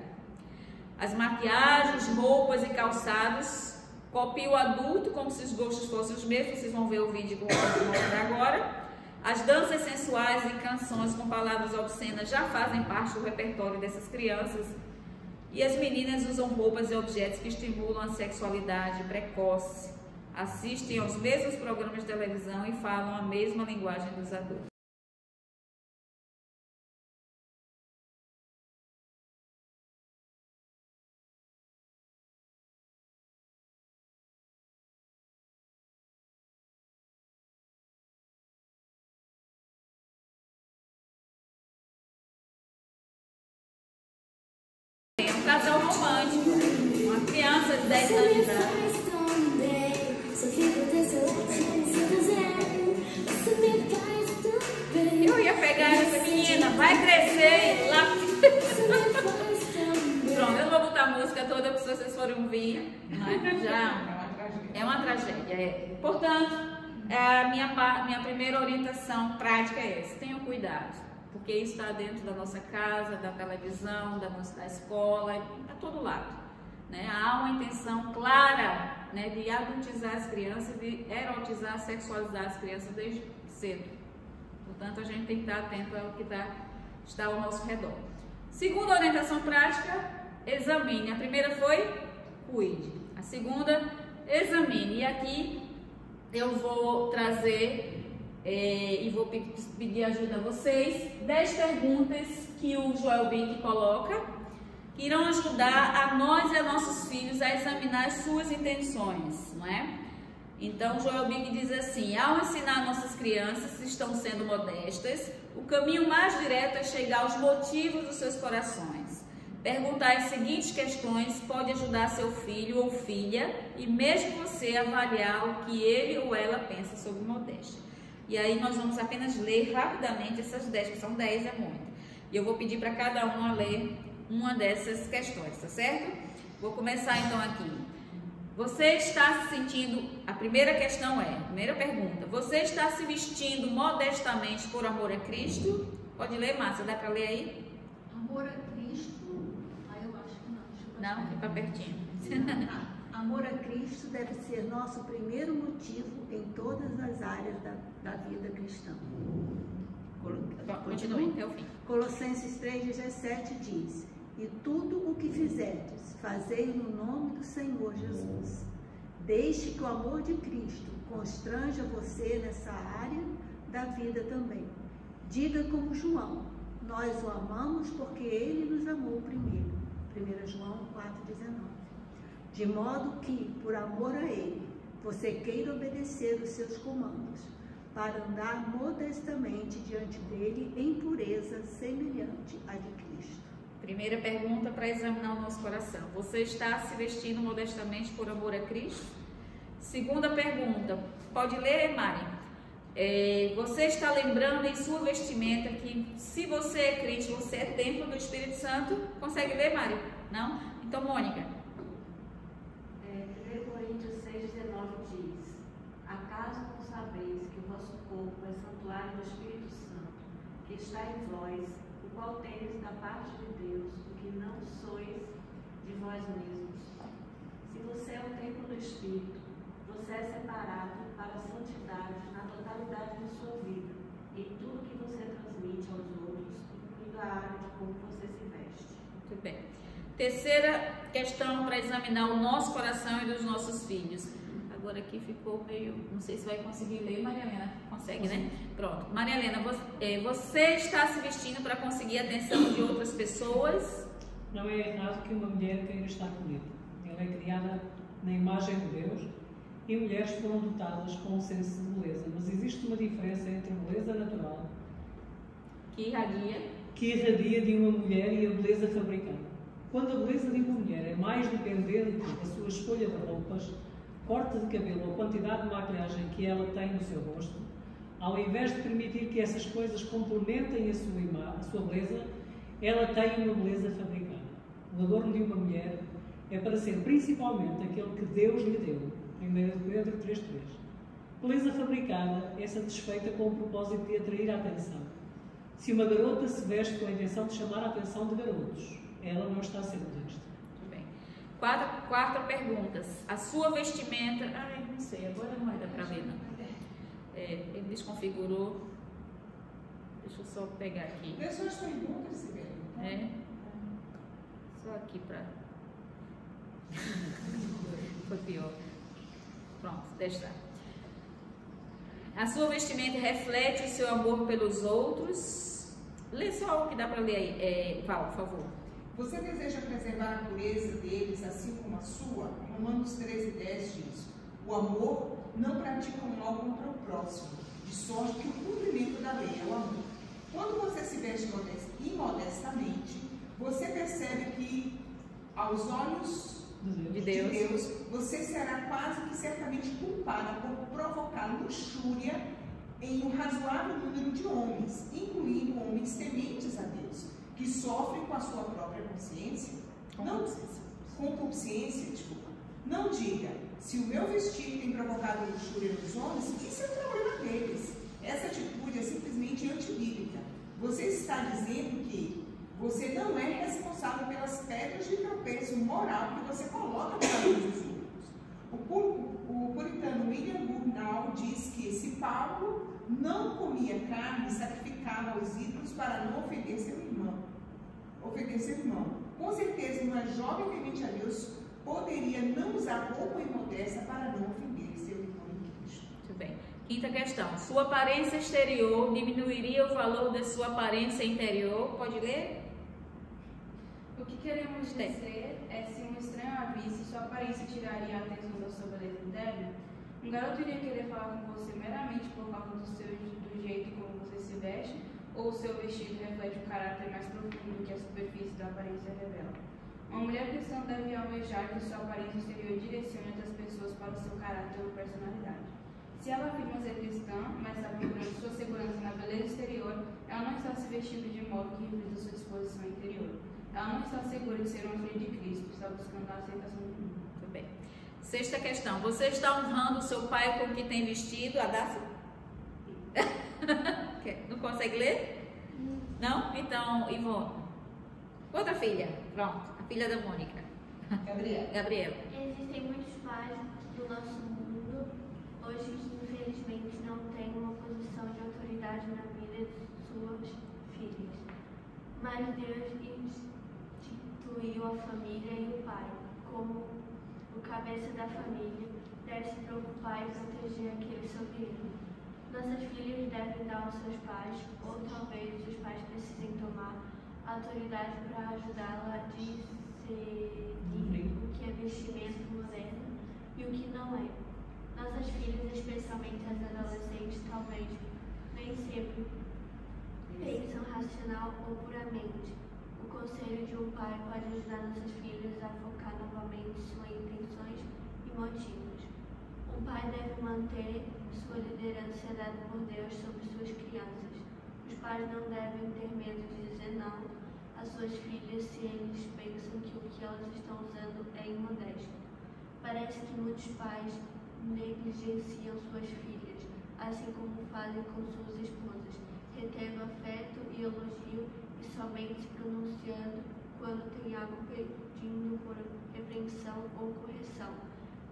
As maquiagens, roupas e calçados copiam o adulto como se os gostos fossem os mesmos, vocês vão ver o vídeo que eu vou mostrar agora. As danças sensuais e canções com palavras obscenas já fazem parte do repertório dessas crianças. E as meninas usam roupas e objetos que estimulam a sexualidade precoce, assistem aos mesmos programas de televisão e falam a mesma linguagem dos adultos. Casal romântico, uma criança de 10 anos de idade. Eu ia pegar essa menina, vai crescer lá. Pronto, eu não vou botar a música toda se vocês forem ouvir, mas já é uma tragédia. Portanto, a minha primeira orientação prática é essa: tenham cuidado. Porque isso está dentro da nossa casa, da televisão, da escola, a todo lado. Né? Há uma intenção clara, né, de adultizar as crianças, de erotizar, sexualizar as crianças desde cedo. Portanto, a gente tem que estar atento ao que está ao nosso redor. Segunda orientação prática, examine. A primeira foi cuide. A segunda, examine. E aqui eu vou trazer e vou pedir ajuda a vocês. 10 perguntas que o Joel Bick coloca, que irão ajudar a nós e a nossos filhos a examinar as suas intenções, não é? Então, Joel Bick diz assim: ao ensinar nossas crianças se estão sendo modestas, o caminho mais direto é chegar aos motivos dos seus corações. Perguntar as seguintes questões pode ajudar seu filho ou filha e mesmo você a avaliar o que ele ou ela pensa sobre modéstia. E aí nós vamos apenas ler rapidamente essas 10, que são 10, é muito. E eu vou pedir para cada um a ler uma dessas questões, tá certo? Vou começar então aqui. Você está se sentindo... A primeira questão é, primeira pergunta, você está se vestindo modestamente por amor a Cristo? Pode ler, Márcia, dá para ler aí? Amor a Cristo, eu acho que não. Não, fica pertinho. Amor a Cristo deve ser nosso primeiro motivo em todas as áreas da vida cristã. Continue até o fim. Colossenses 3,17 diz: e tudo o que fizerdes, fazei no nome do Senhor Jesus. Deixe que o amor de Cristo constranja você nessa área da vida também. Diga como João: nós o amamos porque ele nos amou primeiro. 1 João 4,19. De modo que, por amor a ele, você queira obedecer os seus comandos, para andar modestamente diante dele em pureza semelhante à de Cristo. Primeira pergunta para examinar o nosso coração: você está se vestindo modestamente por amor a Cristo? Segunda pergunta, pode ler, Mari? Você está lembrando em sua vestimenta que se você é crente, você é templo do Espírito Santo? Consegue ler, Mari? Não? Então, Mônica. 1 Coríntios 6,19 diz: acaso não sabeis que o vosso corpo é santuário do Espírito Santo, que está em vós, o qual tendes da parte de Deus, o que não sois de vós mesmos? Se você é o templo do Espírito, você é separado para a santidade na totalidade de sua vida, em tudo que você transmite aos outros, incluindo a área de como você se veste. Muito bem. Terceira questão para examinar o nosso coração e dos nossos filhos. Agora aqui ficou meio... Não sei se vai conseguir ler, Maria Helena. Consegue, né? Pronto. Maria Helena, você está se vestindo para conseguir a atenção de outras pessoas? Não é errado que uma mulher queira estar bonita. Ela é criada na imagem de Deus e mulheres foram dotadas com um senso de beleza. Mas existe uma diferença entre a beleza natural que irradia de uma mulher e a beleza fabricada. Quando a beleza de uma mulher é mais dependente da sua escolha de roupas, corte de cabelo ou quantidade de maquilhagem que ela tem no seu rosto, ao invés de permitir que essas coisas complementem a sua beleza, ela tem uma beleza fabricada. O adorno de uma mulher é para ser principalmente aquele que Deus lhe deu. 1 Pedro 3,3. Beleza fabricada é satisfeita com o propósito de atrair a atenção. Se uma garota se veste com a intenção de chamar a atenção de garotos, ela não está a ser modesta. Muito bem. Quarta pergunta. A sua vestimenta... Ai, não sei, agora não vai dar para ver, não. Ele desconfigurou. Deixa eu só pegar aqui. Deixa as perguntas, Sibeli. Só aqui para... Foi pior. Pronto, deixa. A sua vestimenta reflete o seu amor pelos outros. Lê só o que dá para ler aí. Val, por favor. Você deseja preservar a pureza deles, assim como a sua? Romanos 13,10 diz: o amor não pratica o mal contra o próximo, de sorte que o cumprimento da lei é o amor. Quando você se veste imodestamente, você percebe que, aos olhos de Deus, você será quase que certamente culpada por provocar luxúria em um razoável número de homens, incluindo homens tementes a Deus, que sofrem com a sua própria consciência. Concupiscência, desculpa. Não diga: se o meu vestido tem provocado luxúria nos homens, isso é o problema deles. Essa atitude é simplesmente antibíblica. Você está dizendo que você não é responsável pelas pedras de tropeço moral que você coloca no caminho dos outros. O puritano William Gurnall diz que se Paulo não comia carne, sacrificava aos ídolos para não ofender seu irmão. Com certeza, uma jovem temente a Deus poderia não usar roupa imodesta para não ofender seu irmão em Cristo. Muito bem. Quinta questão. Sua aparência exterior diminuiria o valor da sua aparência interior? Pode ler? O que queremos dizer é se um estranho a visse, sua aparência tiraria a atenção da sua beleza interna? Um garoto iria querer falar com você meramente por causa do jeito como você se veste, ou o seu vestido reflete um caráter mais profundo que a superfície da aparência revela? Uma mulher cristã deve almejar que sua aparência exterior direcione outras pessoas para o seu caráter ou personalidade. Se ela afirma ser cristã, mas está procurando sua segurança na beleza exterior, ela não está se vestindo de modo que reflita sua disposição interior. Ela não está segura de ser uma filha de Cristo, está buscando a aceitação do mundo. Muito bem. Sexta questão. Você está honrando o seu pai com o que tem vestido? Adassa? Não consegue ler? Não? Então, Ivone. Outra filha. Pronto. A filha da Mônica. Gabriela. Existem muitos pais do nosso mundo hoje que infelizmente não têm uma posição de autoridade na vida de suas filhas. Mas Deus instituiu a família e o pai como o cabeça da família, deve se preocupar e proteger aquele sobre ele. Nossas filhas devem dar aos seus pais, ou talvez os pais precisem tomar autoridade para ajudá-la a discernir o que é vestimento moderno e o que não é. Nossas filhas, especialmente as adolescentes, talvez nem sempre pensam racional ou puramente. O conselho de um pai pode ajudar nossas filhas a focar novamente suas intenções e motivos. Um pai deve manter sua liderança dada por Deus sobre suas crianças. Os pais não devem ter medo de dizer não às suas filhas se eles pensam que o que elas estão usando é imodesto. Parece que muitos pais negligenciam suas filhas, assim como fazem com suas esposas, retendo afeto e elogio e somente se pronunciando quando tem algo pedindo por repreensão ou correção.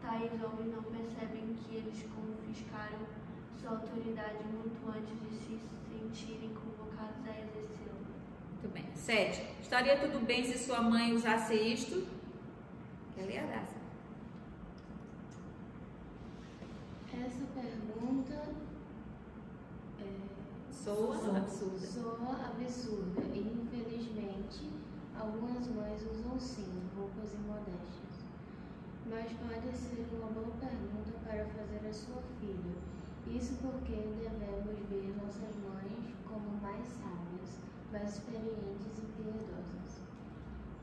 Tais homens não percebem que eles confiscaram sua autoridade muito antes de se sentirem convocados a exercê-la. Muito bem. 7. Estaria tudo bem se sua mãe usasse isto? Quer ler, Adassa? Essa pergunta soa absurda. Soa absurda e, infelizmente, algumas mães usam sim roupas imodestas. Mas pode ser uma boa pergunta para fazer a sua filha. Isso porque devemos ver nossas mães como mais sábias, mais experientes e piedosas.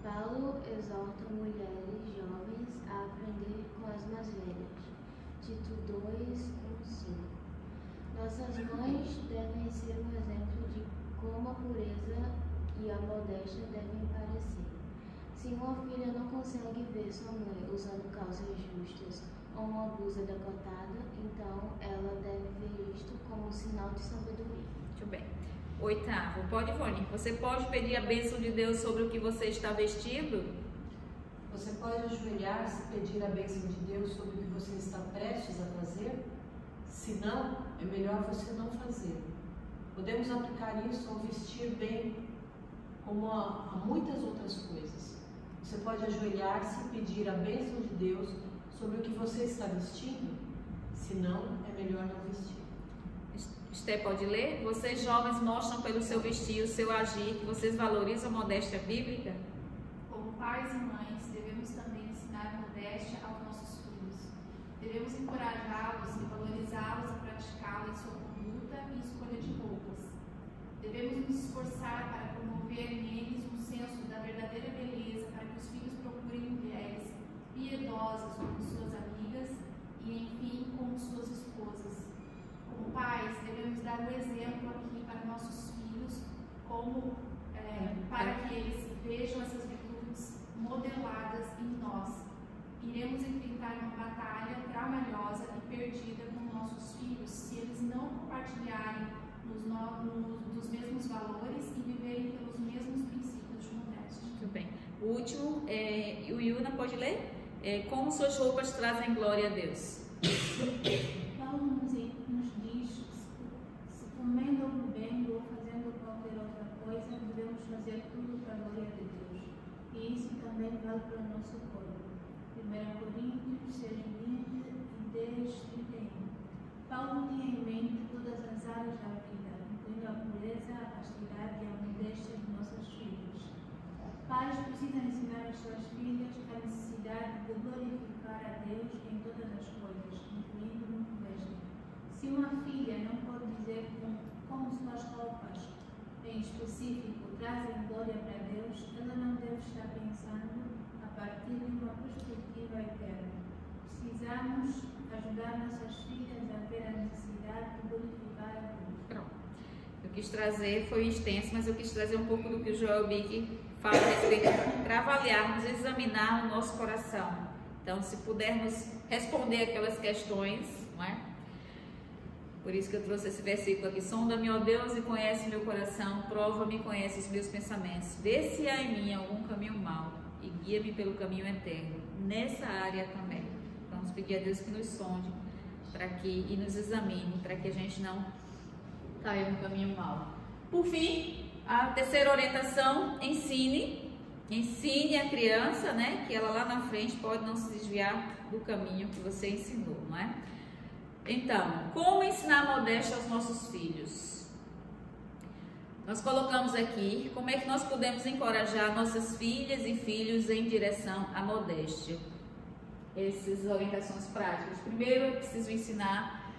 Paulo exorta mulheres jovens a aprender com as mais velhas. Tito 2:1-5. Nossas mães devem ser um exemplo de como a pureza e a modéstia devem parecer. Se uma filha não consegue ver sua mãe usando calças justas ou uma blusa decotada, então ela deve ver isto como um sinal de sabedoria. Muito bem. 8º. Pode, Ivone? Você pode pedir a bênção de Deus sobre o que você está vestindo? Você pode ajoelhar-se e pedir a bênção de Deus sobre o que você está prestes a fazer? Se não, é melhor você não fazer. Podemos aplicar isso ao vestir bem, como a muitas outras coisas. Você pode ajoelhar-se e pedir a bênção de Deus sobre o que você está vestindo? Se não, é melhor não vestir. Esté pode ler? Vocês jovens mostram pelo seu vestir, o seu agir, que vocês valorizam a modéstia bíblica? Como pais e mães, devemos também ensinar a modéstia aos nossos filhos. Devemos encorajá-los e valorizá-los a praticá-la em sua conduta e escolha de roupas. Devemos nos esforçar para promover neles um senso da verdadeira beleza, para que os filhos procurem mulheres piedosas como suas amigas e, enfim, como suas esposas. Como pais, devemos dar o exemplo aqui para nossos filhos, para que eles vejam essas virtudes modeladas em nós. Iremos enfrentar uma batalha trabalhosa e perdida com nossos filhos se eles não compartilharem dos mesmos valores e viverem pelos mesmos princípios de modéstia. Muito bem. O último, o Yuna pode ler? Como suas roupas trazem glória a Deus? Paulo nos diz, se comendo ou bebendo ou fazendo qualquer outra coisa, devemos fazer tudo para a glória de Deus. E áreas da vida, incluindo a pureza, a castidade e a modéstia de nossos filhos. Pais precisam ensinar às suas filhas a necessidade de glorificar a Deus em todas as coisas, incluindo no que vestem. Se uma filha não pode dizer como suas roupas, em específico, trazem glória para Deus, ela não deve estar pensando a partir de uma perspectiva eterna. Precisamos ajudar nossas filhas a ver a necessidade de glorificar a Deus. Pronto. Eu quis trazer, foi extenso, mas eu quis trazer um pouco do que o Joel Bick fala a respeito, para avaliarmos, examinar o nosso coração. Então, se pudermos responder aquelas questões, não é? Por isso que eu trouxe esse versículo aqui: sonda-me, ó Deus, e conhece meu coração, prova-me e conhece os meus pensamentos, vê se há em mim algum caminho mau e guia-me pelo caminho eterno, nessa área também. Vamos pedir a Deus que nos sonde e nos examine, para que a gente não caia no caminho mau. Por fim, a terceira orientação: ensine a criança, né, que ela lá na frente pode não se desviar do caminho que você ensinou, não é? Então, como ensinar a modéstia aos nossos filhos? Nós colocamos aqui como é que nós podemos encorajar nossas filhas e filhos em direção à modéstia. Essas orientações práticas. Primeiro, eu preciso ensinar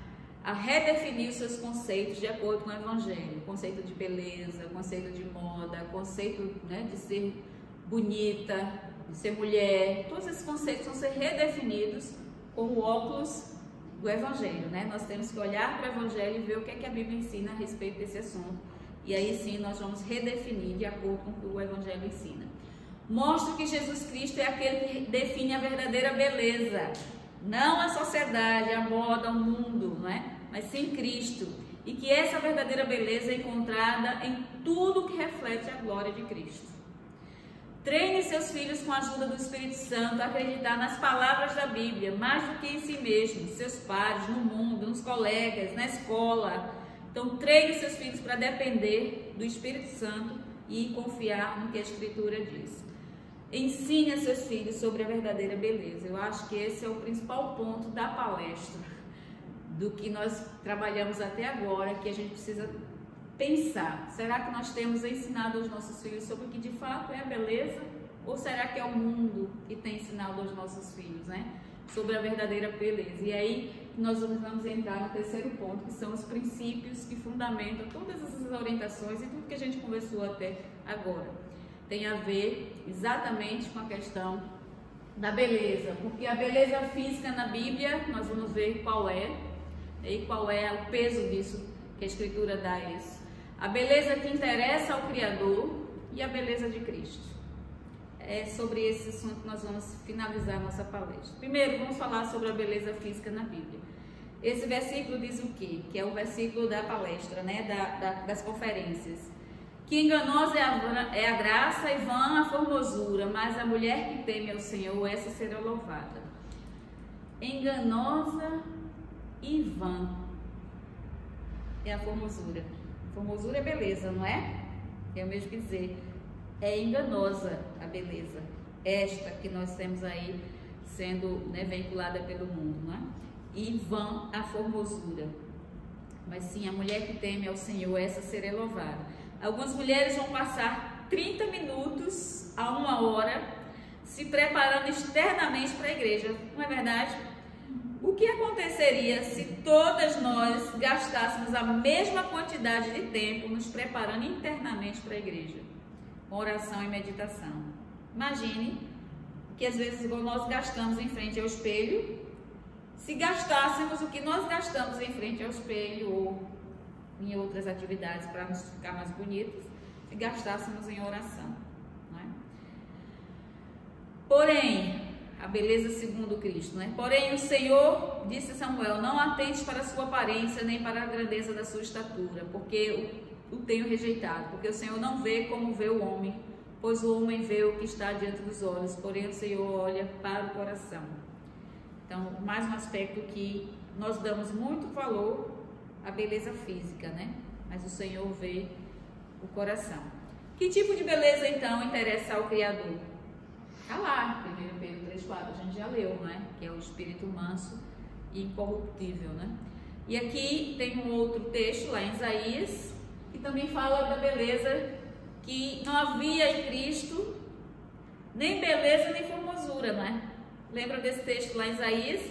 a redefinir os seus conceitos de acordo com o Evangelho. Conceito de beleza, conceito de moda, conceito, né, de ser bonita, de ser mulher. Todos esses conceitos vão ser redefinidos com o óculos do Evangelho, né? Nós temos que olhar para o Evangelho e ver o que é que a Bíblia ensina a respeito desse assunto. E aí sim nós vamos redefinir de acordo com o que o Evangelho ensina. Mostra que Jesus Cristo é aquele que define a verdadeira beleza. Não a sociedade, a moda, o mundo, não é? Mas sim Cristo. E que essa verdadeira beleza é encontrada em tudo que reflete a glória de Cristo. Treine seus filhos com a ajuda do Espírito Santo a acreditar nas palavras da Bíblia, mais do que em si mesmos, seus pares, no mundo, nos colegas, na escola. Então, treine seus filhos para depender do Espírito Santo e confiar no que a Escritura diz. Ensine a seus filhos sobre a verdadeira beleza. Eu acho que esse é o principal ponto da palestra, do que nós trabalhamos até agora, que a gente precisa pensar. Será que nós temos ensinado aos nossos filhos sobre o que de fato é a beleza? Ou será que é o mundo que tem ensinado aos nossos filhos, né, sobre a verdadeira beleza? E aí nós vamos entrar no terceiro ponto, que são os princípios que fundamentam todas essas orientações e tudo que a gente conversou até agora. Tem a ver exatamente com a questão da beleza, porque a beleza física na Bíblia, nós vamos ver qual é, e qual é o peso disso que a Escritura dá a isso. A beleza que interessa ao Criador e a beleza de Cristo. É sobre esse assunto que nós vamos finalizar a nossa palestra. Primeiro, vamos falar sobre a beleza física na Bíblia. Esse versículo diz o quê? Que é o versículo da palestra, né? Das conferências. Que enganosa é a graça e vã a formosura, mas a mulher que teme ao Senhor, essa será louvada. Enganosa e vã é a formosura. Formosura é beleza, não é? É o mesmo que dizer, é enganosa a beleza, esta que nós temos aí sendo, né, veiculada pelo mundo, não é? E vã a formosura. Mas sim, a mulher que teme ao Senhor, essa será louvada. Algumas mulheres vão passar 30 minutos a 1 hora se preparando externamente para a igreja, não é verdade? O que aconteceria se todas nós gastássemos a mesma quantidade de tempo nos preparando internamente para a igreja, com oração e meditação? Imagine que às vezes nós gastamos em frente ao espelho, se gastássemos o que nós gastamos em frente ao espelho ou em outras atividades para nos ficar mais bonitos, se gastássemos em oração, não é? Porém, a beleza segundo Cristo, né? Porém, o Senhor disse a Samuel: não atente para a sua aparência, nem para a grandeza da sua estatura, porque o tenho rejeitado. Porque o Senhor não vê como vê o homem, pois o homem vê o que está diante dos olhos, porém o Senhor olha para o coração. Então, mais um aspecto que nós damos muito valor à beleza física, né? Mas o Senhor vê o coração. Que tipo de beleza, então, interessa ao Criador? Está lá, 1 Pedro 3,4, a gente já leu, né? Que é o espírito manso e incorruptível, né? E aqui tem um outro texto lá em Isaías, que também fala da beleza, que não havia em Cristo nem beleza nem formosura, não é? Lembra desse texto lá em Isaías?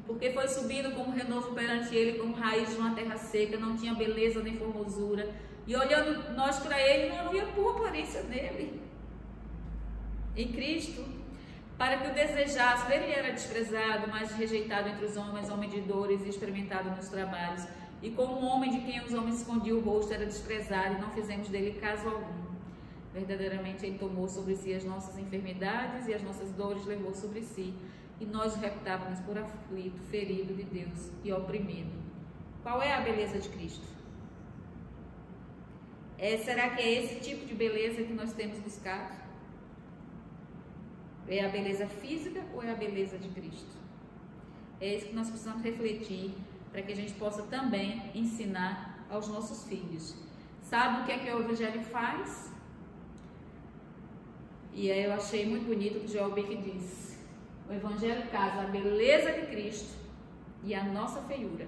Porque foi subindo como renovo perante ele, como raiz de uma terra seca, não tinha beleza nem formosura. E olhando nós para ele, não havia boa aparência nele. Em Cristo, para que o desejasse, ele era desprezado, mas rejeitado entre os homens, homem de dores e experimentado nos trabalhos. E como um homem de quem os homens escondiam o rosto, era desprezado, e não fizemos dele caso algum. Verdadeiramente ele tomou sobre si as nossas enfermidades e as nossas dores levou sobre si. E nós o reputávamos por aflito, ferido de Deus e oprimido. Qual é a beleza de Cristo? Será que é esse tipo de beleza que nós temos buscado? É a beleza física ou é a beleza de Cristo? É isso que nós precisamos refletir para que a gente possa também ensinar aos nossos filhos. Sabe o que é que o Evangelho faz? E aí eu achei muito bonito o que Joel Bick diz. O Evangelho casa a beleza de Cristo e a nossa feiura.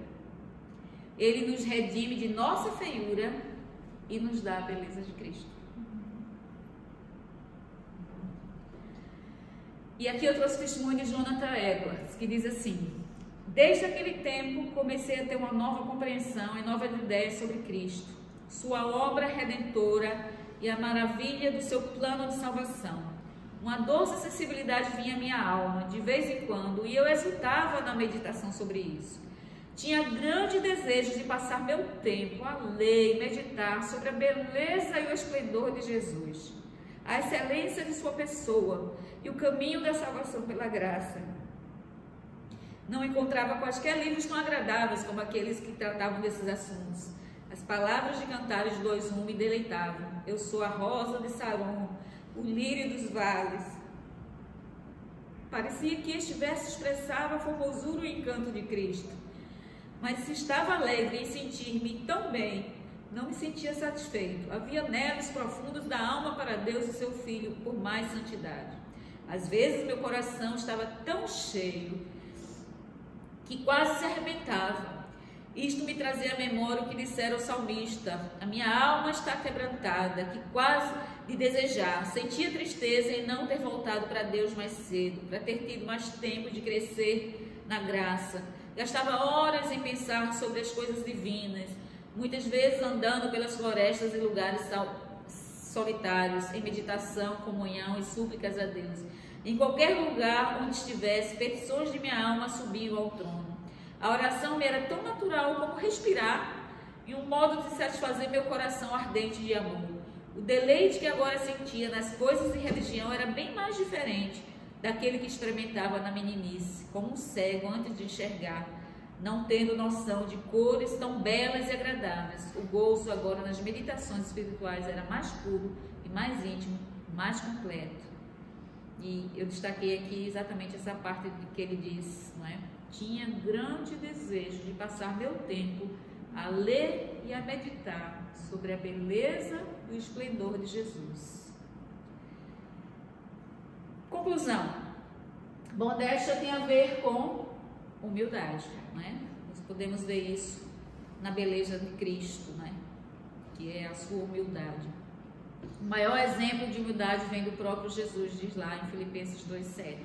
Ele nos redime de nossa feiura e nos dá a beleza de Cristo. E aqui eu trouxe o testemunho de Jonathan Edwards, que diz assim: desde aquele tempo comecei a ter uma nova compreensão e novas ideias sobre Cristo, sua obra redentora e a maravilha do seu plano de salvação. Uma doce sensibilidade vinha à minha alma, de vez em quando, e eu exultava na meditação sobre isso. Tinha grande desejo de passar meu tempo a ler e meditar sobre a beleza e o esplendor de Jesus, a excelência de sua pessoa e o caminho da salvação pela graça. Não encontrava quaisquer livros tão agradáveis como aqueles que tratavam desses assuntos. As palavras de Cantares 2:1 me deleitavam. Eu sou a rosa de Saron, o lírio dos vales. Parecia que este verso expressava a formosura e o encanto de Cristo. Mas se estava alegre em sentir-me tão bem, não me sentia satisfeito. Havia nelos profundos da alma para Deus e seu Filho, por mais santidade. Às vezes meu coração estava tão cheio que quase se arrebentava. Isto me trazia à memória o que dissera o salmista: a minha alma está quebrantada, que quase de desejar. Sentia tristeza em não ter voltado para Deus mais cedo, para ter tido mais tempo de crescer na graça. Gastava horas em pensar sobre as coisas divinas, muitas vezes andando pelas florestas e lugares solitários, em meditação, comunhão e súplicas a Deus. Em qualquer lugar onde estivesse, petições de minha alma subiam ao trono. A oração me era tão natural como respirar e um modo de satisfazer meu coração ardente de amor. O deleite que agora sentia nas coisas de religião era bem mais diferente daquele que experimentava na meninice, como um cego antes de enxergar, não tendo noção de cores tão belas e agradáveis. O gozo agora nas meditações espirituais era mais puro e mais íntimo, mais completo. E eu destaquei aqui exatamente essa parte que ele diz, não é? Tinha grande desejo de passar meu tempo a ler e a meditar sobre a beleza e o esplendor de Jesus. Conclusão: modéstia tem a ver com humildade, né? Nós podemos ver isso na beleza de Cristo, né? Que é a sua humildade. O maior exemplo de humildade vem do próprio Jesus, diz lá em Filipenses 2:7.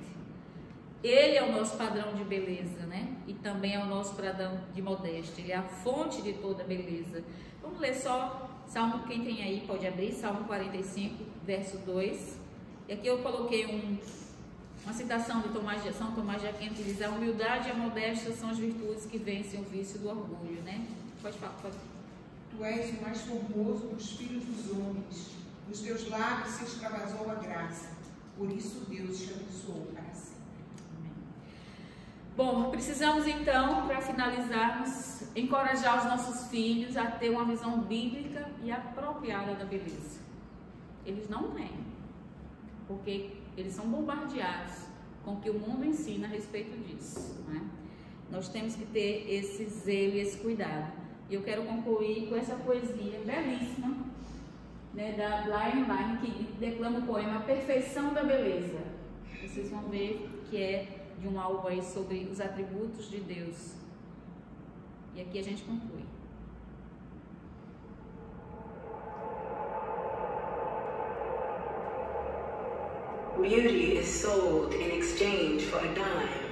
Ele é o nosso padrão de beleza, né? E também é o nosso padrão de modéstia. Ele é a fonte de toda beleza. Vamos ler só Salmo, quem tem aí pode abrir, Salmo 45, verso 2. E aqui eu coloquei uma citação de São Tomás de Aquino, que diz: a humildade e a modéstia são as virtudes que vencem o vício do orgulho, né? Pode falar, pode. Tu és o mais formoso dos filhos dos homens, nos teus lábios se extravasou a graça, por isso Deus te abençoou para sempre. Amém. Bom, precisamos então, para finalizarmos, encorajar os nossos filhos a ter uma visão bíblica e apropriada da beleza. Eles não têm, porque eles são bombardeados com o que o mundo ensina a respeito disso, né? Nós temos que ter esse zelo e esse cuidado. E eu quero concluir com essa poesia belíssima, né, da Blind Line, que declama o poema A Perfeição da Beleza. Vocês vão ver que é de um álbum aí sobre os atributos de Deus. E aqui a gente conclui. Beauty is sold in exchange for a dime.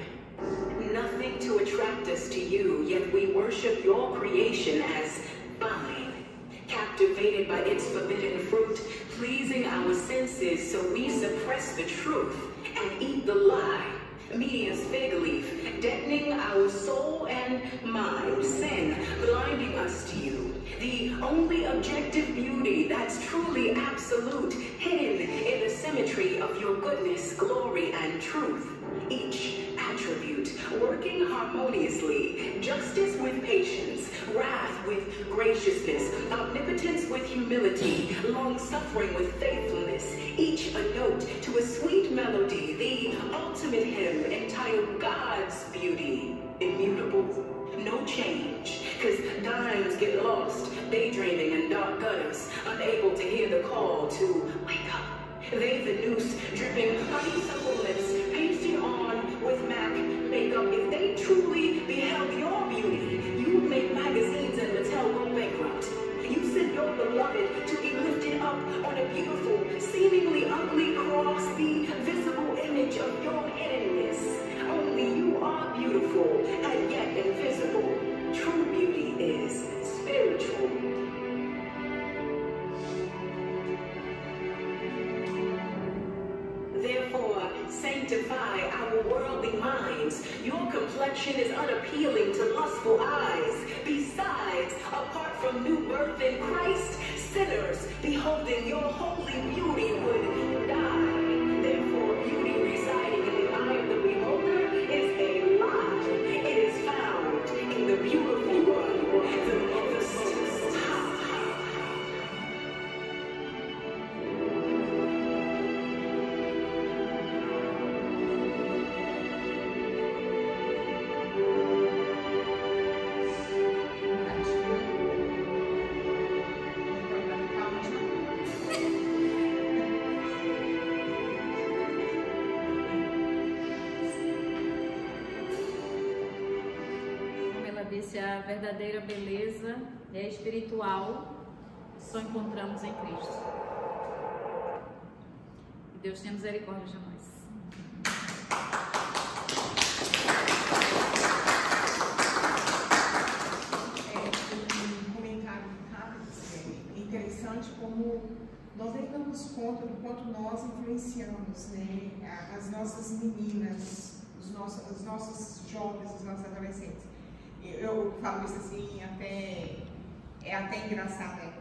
Nothing to attract us to you, yet we worship your creation as fine. Captivated by its forbidden fruit, pleasing our senses, so we suppress the truth and eat the lie. Media's fig leaf, deadening our soul and mind, sin, blinding us to you. The only objective beauty that's truly absolute, hidden in the symmetry of your goodness, glory, and truth. Each attribute working harmoniously, justice with patience, wrath with graciousness, omnipotence with humility, long-suffering with faithfulness, each a note to a sweet melody, the ultimate hymn entitled God's Beauty, immutable, no change, 'cause dimes get lost, daydreaming in dark gutters, unable to hear the call to wake up. They the noose, dripping honeysuckle lips, pasted on with MAC makeup. If they truly beheld your beauty, you'd make magazines and Mattel go bankrupt. You sent your beloved to be lifted up on a beautiful, seemingly ugly cross, the visible image of your hiddenness. Only you are beautiful and yet invisible. True beauty is spiritual. Therefore, sanctify our worldly minds. Your complexion is unappealing to lustful eyes. Besides, apart from new birth in Christ, sinners beholding your holy beauty would die. Therefore, beauty residing in the eye of the beholder is a lie. It is found in the beautiful one, A verdadeira beleza é espiritual, só encontramos em Cristo. Que Deus tenha misericórdia de nós. Um comentário rápido, é interessante como nós nem damos conta do quanto nós influenciamos, né, as nossas meninas, os nossos jovens, os nossos adolescentes. Eu falo isso assim, é até engraçado, né?